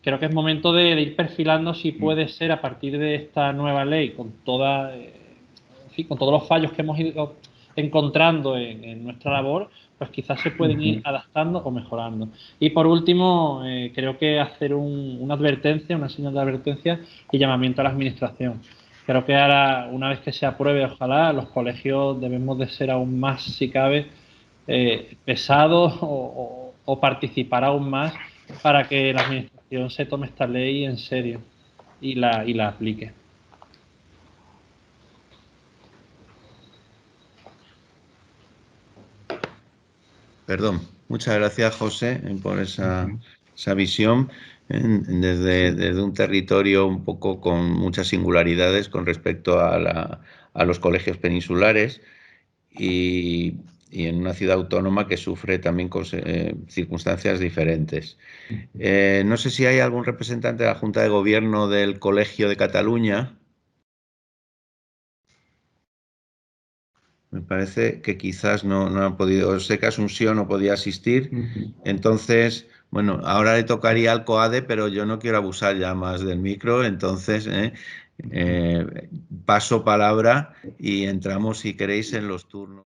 Creo que es momento de ir perfilando si puede ser a partir de esta nueva ley, con todos los fallos que hemos ido encontrando en nuestra labor, pues quizás se pueden ir adaptando o mejorando. Y por último, creo que hacer una advertencia, una señal de advertencia y llamamiento a la administración. Creo que ahora, una vez que se apruebe, ojalá, los colegios debemos de ser aún más, si cabe, pesados o participar aún más para que la administración se tome esta ley en serio y la aplique. Perdón. Muchas gracias, José, por esa visión desde un territorio un poco con muchas singularidades con respecto a los colegios peninsulares y en una ciudad autónoma que sufre también circunstancias diferentes. No sé si hay algún representante de la Junta de Gobierno del Colegio de Cataluña. Me parece que quizás no ha podido, sé que Asunción no podía asistir, entonces, bueno, ahora le tocaría al COADE, pero yo no quiero abusar ya más del micro, entonces paso palabra y entramos, si queréis, en los turnos.